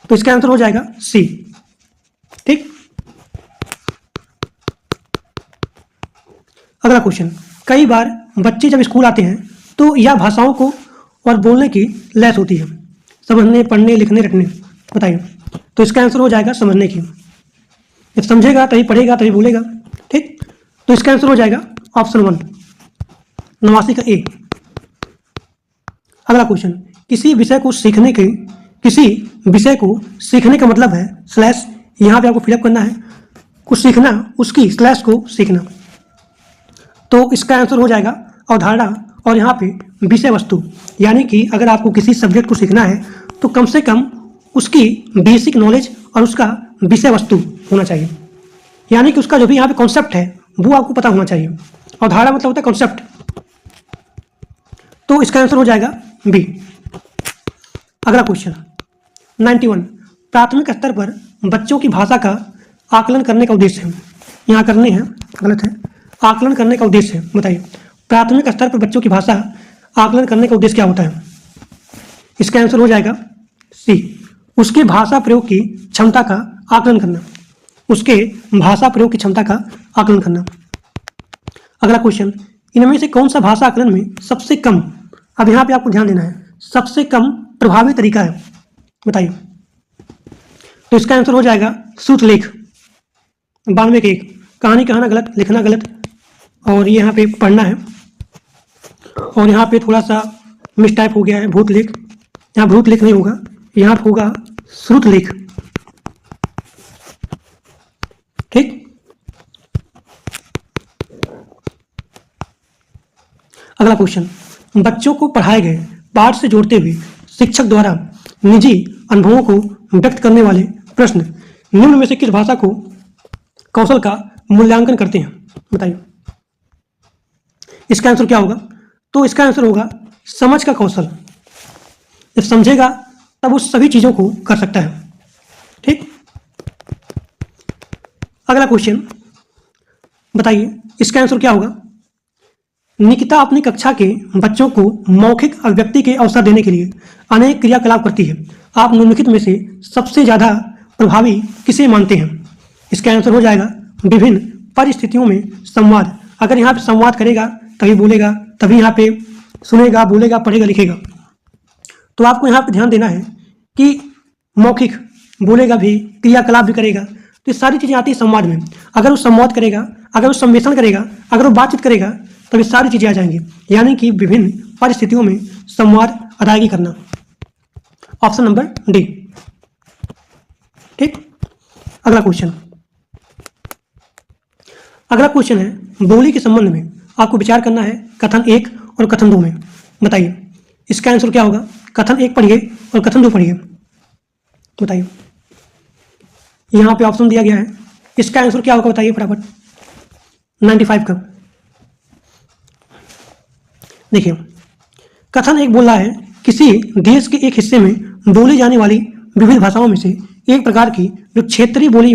तो इसका आंसर हो जाएगा सी। ठीक। अगला क्वेश्चन, कई बार बच्चे जब स्कूल आते हैं तो यह भाषाओं को और बोलने की लैस होती है, समझने, पढ़ने, लिखने, रटने। बताइए तो इसका आंसर हो जाएगा समझने की। जब समझेगा तभी पढ़ेगा तभी बोलेगा। ठीक। तो इसका आंसर हो जाएगा ऑप्शन 1, 89 का ए। अगला क्वेश्चन, किसी विषय को सीखने का मतलब है स्लैश, यहाँ पे आपको फिलअप करना है कुछ सीखना, उसकी स्लैश को सीखना। तो इसका आंसर हो जाएगा अवधारणा और यहाँ पे विषय वस्तु, यानी कि अगर आपको किसी सब्जेक्ट को सीखना है तो कम से कम उसकी बेसिक नॉलेज और उसका विषय वस्तु होना चाहिए, यानी कि उसका जो भी यहाँ पे कॉन्सेप्ट है वो आपको पता होना चाहिए। अवधारणा मतलब होता है कॉन्सेप्ट। तो इसका आंसर हो जाएगा बी। अगला क्वेश्चन 91, प्राथमिक स्तर पर बच्चों की भाषा का आकलन करने का उद्देश्य है। यहाँ करने हैं, गलत है, आकलन करने का उद्देश्य है। बताइए प्राथमिक स्तर पर बच्चों की भाषा आकलन करने का उद्देश्य क्या होता है? इसका आंसर हो जाएगा सी, उसके भाषा प्रयोग की क्षमता का आकलन करना, उसके भाषा प्रयोग की क्षमता का आकलन करना। अगला क्वेश्चन, इनमें से कौन सा भाषा आकलन में सबसे कम, अब यहाँ पे आपको ध्यान देना है, सबसे कम प्रभावी तरीका है? बताइए तो इसका आंसर हो जाएगा श्रुतलेख। 92 के 1, कहानी कहना गलत, लिखना गलत, और यहाँ पे पढ़ना है, और यहाँ पे थोड़ा सा मिसटाइप हो गया है, भूतलेख। यहाँ भूतलेख नहीं होगा, यहाँ होगा श्रुतलेख। ठीक। अगला क्वेश्चन, बच्चों को पढ़ाए गए पाठ से जोड़ते हुए शिक्षक द्वारा निजी अनुभवों को व्यक्त करने वाले प्रश्न निम्न में से किस भाषा को कौशल का मूल्यांकन करते हैं? बताइए। इसका आंसर क्या होगा? तो इसका आंसर होगा समझ का कौशल। जब समझेगा तब वो सभी चीजों को कर सकता है। ठीक, अगला क्वेश्चन बताइए, इसका आंसर क्या होगा? निकिता अपनी कक्षा के बच्चों को मौखिक अभिव्यक्ति के अवसर देने के लिए अनेक क्रियाकलाप करती है। आप निम्नलिखित में से सबसे ज्यादा प्रभावी किसे मानते हैं? इसका आंसर हो जाएगा विभिन्न परिस्थितियों में संवाद। अगर यहाँ पे संवाद करेगा तभी बोलेगा, तभी यहाँ पे सुनेगा, बोलेगा, पढ़ेगा, लिखेगा। तो आपको यहाँ पे ध्यान देना है कि मौखिक बोलेगा भी, क्रियाकलाप भी करेगा, तो ये सारी चीजें आती है संवाद में। अगर वो संवाद करेगा, अगर वो सम्मेषण करेगा, अगर वो बातचीत करेगा, तो ये सारी चीजें आ जाएंगी। यानी कि विभिन्न परिस्थितियों में संवाद अदायगी करना। Option number D. ठीक, अगला क्वेश्चन है बोली के संबंध में आपको विचार करना है कथन 1 और कथन 2 में। बताइए इसका आंसर क्या होगा? कथन 1 पढ़िए और कथन 2 पढ़िए। बताइए, यहाँ पे ऑप्शन दिया गया है, इसका आंसर क्या होगा? बताइए फटाफट। 95 का। देखिए, कथन 1 बोल रहा है किसी देश के एक हिस्से में बोली जाने वाली विविध भाषाओं में से एक प्रकार की जो क्षेत्रीय बोली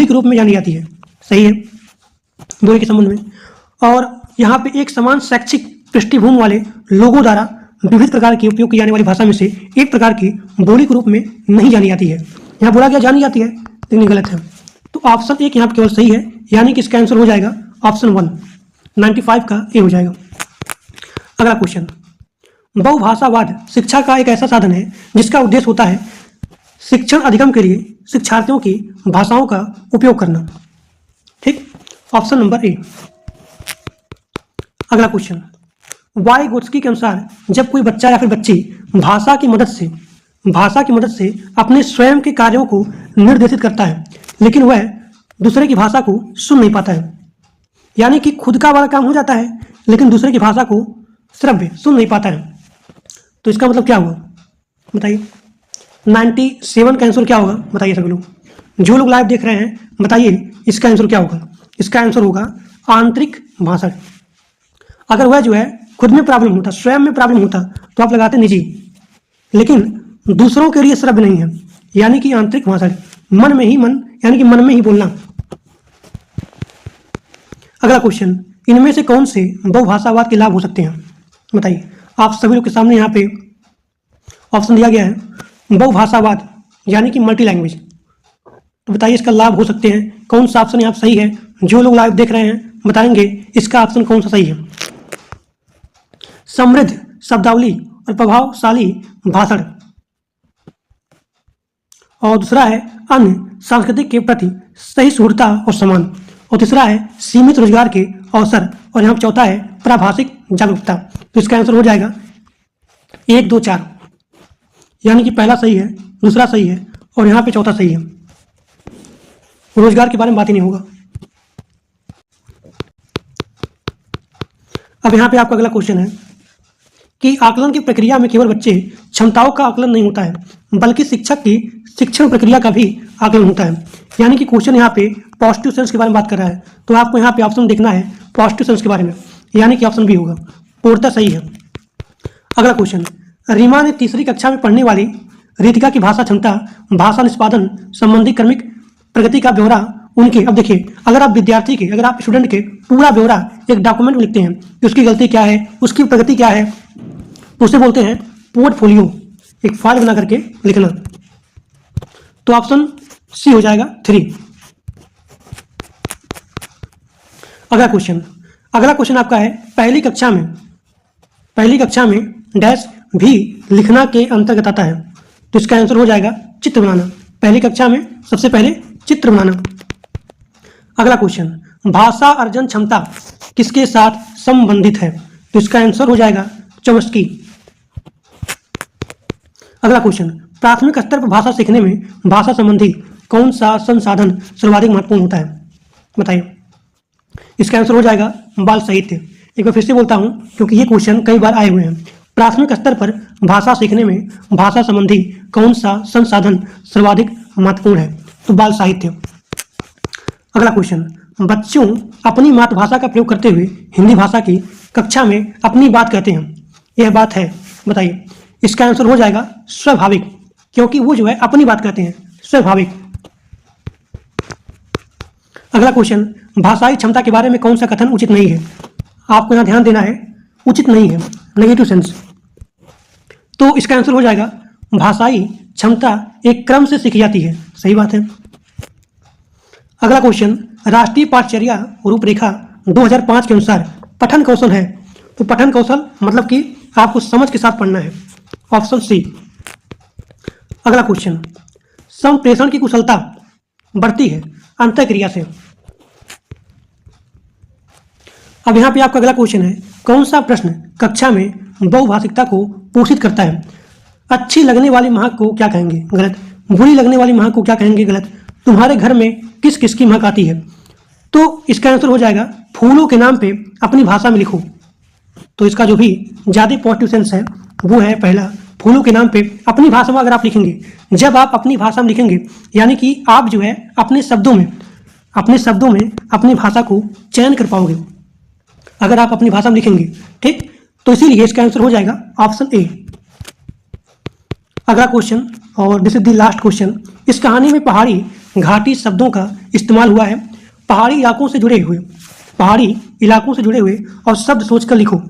के रूप में जानी जाती है। सही है, बोली के संबंध में। और यहाँ पे एक समान शैक्षिक पृष्ठभूमि वाले लोगों द्वारा विविध प्रकार की उपयोग की जाने वाली भाषा में से एक प्रकार की बोली के रूप में नहीं जानी जाती है। यहाँ बोला गया जानी जाती है, लेकिन गलत है। तो ऑप्शन 1 यहाँ पे केवल सही है, यानी कि इसका आंसर हो जाएगा ऑप्शन 1, 95 का ए हो जाएगा। अगला क्वेश्चन, बहुभाषावाद शिक्षा का एक ऐसा साधन है जिसका उद्देश्य होता है शिक्षण अधिगम के लिए शिक्षार्थियों की भाषाओं का उपयोग करना। ठीक, ऑप्शन नंबर ए। अगला क्वेश्चन, वाइगोत्स्की के अनुसार जब कोई बच्चा या फिर बच्ची भाषा की मदद से अपने स्वयं के कार्यों को निर्देशित करता है, लेकिन वह दूसरे की भाषा को सुन नहीं पाता है। यानी कि खुद का वाला काम हो जाता है, लेकिन दूसरे की भाषा को श्रव्य सुन नहीं पाता है। तो इसका मतलब क्या हुआ? बताइए। 97 का आंसर क्या होगा? बताइए सभी लोग, जो लोग लाइव देख रहे हैं बताइए इसका आंसर क्या होगा? इसका आंसर होगा आंतरिक भाषण। अगर वह जो है खुद में प्रॉब्लम होता, स्वयं में प्रॉब्लम होता, तो आप लगाते निजी, लेकिन दूसरों के लिए श्रव्य नहीं है, यानी कि आंतरिक भाषण, मन में ही बोलना। अगला क्वेश्चन, इनमें से कौन से बहुभाषावाद के लाभ हो सकते हैं? बताइए। आप सभी लोग के सामने यहाँ पे ऑप्शन दिया गया है, बहुभाषावाद यानी कि मल्टी लैंग्वेज। तो बताइए इसका लाभ हो सकते हैं, कौन सा ऑप्शन यहाँ पे सही है? जो लोग लाइव देख रहे हैं बताएंगे इसका ऑप्शन कौन सा सही है। समृद्ध शब्दावली और प्रभावशाली भाषण, और दूसरा है अन्य सांस्कृतिक के प्रति सहिष्णुता और सम्मान, और तीसरा है सीमित रोजगार के अवसर, और यहाँ चौथा है प्राभाषिक जागरूकता। तो इसका आंसर हो जाएगा 1, 2, 4, यानी कि पहला सही है, दूसरा सही है और यहाँ पे चौथा सही है। रोजगार के बारे में बात ही नहीं होगा। अब यहाँ पे आपका अगला क्वेश्चन है कि आकलन की प्रक्रिया में केवल बच्चे क्षमताओं का आकलन नहीं होता है, बल्कि शिक्षक की शिक्षण प्रक्रिया का भी आकलन होता है। यानी कि क्वेश्चन यहाँ पे पॉजिटिव सेंस के बारे में बात कर रहा है, तो आपको यहाँ पे ऑप्शन देखना है पॉजिटिव सेंस के बारे में, यानी कि ऑप्शन बी होगा, पूर्णतः सही है। अगला क्वेश्चन, रीमा ने तीसरी कक्षा में पढ़ने वाली रितिका की भाषा क्षमता, भाषा निष्पादन संबंधी क्रमिक प्रगति का ब्यौरा उनके, अब देखिए अगर आप विद्यार्थी के, अगर आप स्टूडेंट के पूरा ब्यौरा एक डॉक्यूमेंट में लिखते हैं कि उसकी गलती क्या है, उसकी प्रगति क्या है, तो उसे बोलते हैं पोर्टफोलियो, एक फाइल बना करके लिखना। तो ऑप्शन सी हो जाएगा 3। अगला क्वेश्चन आपका है पहली कक्षा में डैश भी लिखना के अंतर्गत आता है, तो इसका आंसर हो जाएगा चित्र बनाना। पहली कक्षा में सबसे पहले चित्र बनाना। अगला क्वेश्चन, भाषा अर्जन क्षमता किसके साथ संबंधित है, तो इसका आंसर हो जाएगा चॉम्स्की। अगला क्वेश्चन, प्राथमिक स्तर पर भाषा सीखने में भाषा संबंधी कौन सा संसाधन सर्वाधिक महत्वपूर्ण होता है? बताइए। इसका आंसर हो जाएगा बाल साहित्य। एक बार फिर से बोलता हूं क्योंकि ये क्वेश्चन कई बार आए हुए हैं। प्राथमिक स्तर पर भाषा सीखने में भाषा संबंधी कौन सा संसाधन सर्वाधिक महत्वपूर्ण है? तो बाल साहित्य। अगला क्वेश्चन, बच्चों अपनी मातृभाषा का प्रयोग करते हुए हिंदी भाषा की कक्षा में अपनी बात कहते हैं, यह बात है, बताइए। इसका आंसर हो जाएगा स्वाभाविक, क्योंकि वो जो है अपनी बात कहते हैं, स्वाभाविक। अगला क्वेश्चन, भाषाई क्षमता के बारे में कौन सा कथन उचित नहीं है? आपको यहाँ ध्यान देना है, उचित नहीं है, नेगेटिव सेंस। तो इसका आंसर हो जाएगा भाषाई क्षमता एक क्रम से सीखी जाती है, सही बात है। अगला क्वेश्चन, राष्ट्रीय पाठचर्या रूपरेखा 2005 के अनुसार पठन कौशल है, तो पठन कौशल मतलब कि आपको समझ के साथ पढ़ना है, ऑप्शन सी। अगला क्वेश्चन, संप्रेषण की कुशलता बढ़ती है अंतःक्रिया से। अब यहाँ पे आपका अगला क्वेश्चन है, कौन सा प्रश्न कक्षा में बहुभाषिकता को पोषित करता है? अच्छी लगने वाली महक को क्या कहेंगे? गलत। बुरी लगने वाली महक को क्या कहेंगे? गलत। तुम्हारे घर में किस किस की महक आती है? तो इसका आंसर हो जाएगा फूलों के नाम पे अपनी भाषा में लिखो। तो इसका जो भी ज़्यादा पॉजिटिव सेंस है वो है पहला, फूलों के नाम पे अपनी भाषा में अगर आप लिखेंगे। जब आप अपनी भाषा में लिखेंगे यानी कि आप जो है अपने शब्दों में अपनी भाषा को चयन कर पाओगे अगर आप अपनी भाषा में लिखेंगे, ठीक। तो इसीलिए इसका आंसर हो जाएगा ऑप्शन ए। अगला क्वेश्चन, और this is the last question, इस कहानी में पहाड़ी घाटी शब्दों का इस्तेमाल हुआ है। पहाड़ी इलाकों से जुड़े हुए और शब्द सोचकर लिखो।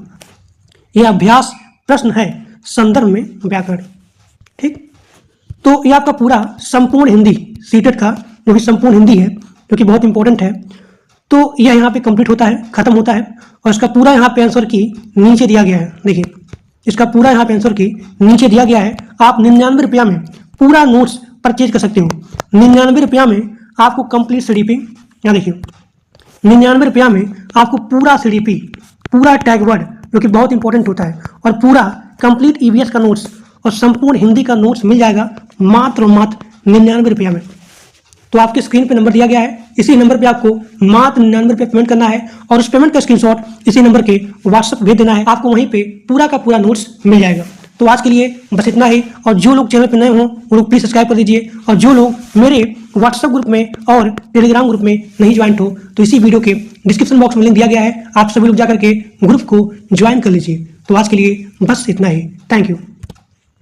यह अभ्यास प्रश्न है संदर्भ में व्याकरण, ठीक। तो यह आपका पूरा संपूर्ण हिंदी सीटेट का जो कि संपूर्ण हिंदी है, जो कि बहुत इंपॉर्टेंट है, तो यह यहाँ पे कंप्लीट होता है, खत्म होता है। और इसका पूरा यहाँ पे आंसर की नीचे दिया गया है, देखिए इसका पूरा यहाँ पे आंसर की नीचे दिया गया है। आप 99 रुपया में पूरा नोट्स परचेज कर सकते हो। 99 रुपया में आपको कंप्लीट CDP, यहाँ देखिए 99 रुपया में आपको पूरा CDP, पूरा टैग वर्ड जो कि बहुत इंपॉर्टेंट होता है, और पूरा कंप्लीट EVS का नोट्स और संपूर्ण हिंदी का नोट्स मिल जाएगा मात्र 99 रुपया में। तो आपके स्क्रीन पे नंबर दिया गया है, इसी नंबर पे आपको मात्र 99 रुपये पेमेंट करना है और उस पेमेंट का स्क्रीनशॉट इसी नंबर के व्हाट्सएप भेज देना है। आपको वहीं पे पूरा का पूरा नोट्स मिल जाएगा। तो आज के लिए बस इतना ही, और जो लोग चैनल पर नए हों वो लोग प्लीज़ सब्सक्राइब कर दीजिए, और जो लोग मेरे व्हाट्सएप ग्रुप में और टेलीग्राम ग्रुप में नहीं ज्वाइन हो तो इसी वीडियो के डिस्क्रिप्शन बॉक्स में लिंक दिया गया है, आप सभी लोग जाकर के ग्रुप को ज्वाइन कर लीजिए। तो आज के लिए बस इतना ही, थैंक यू।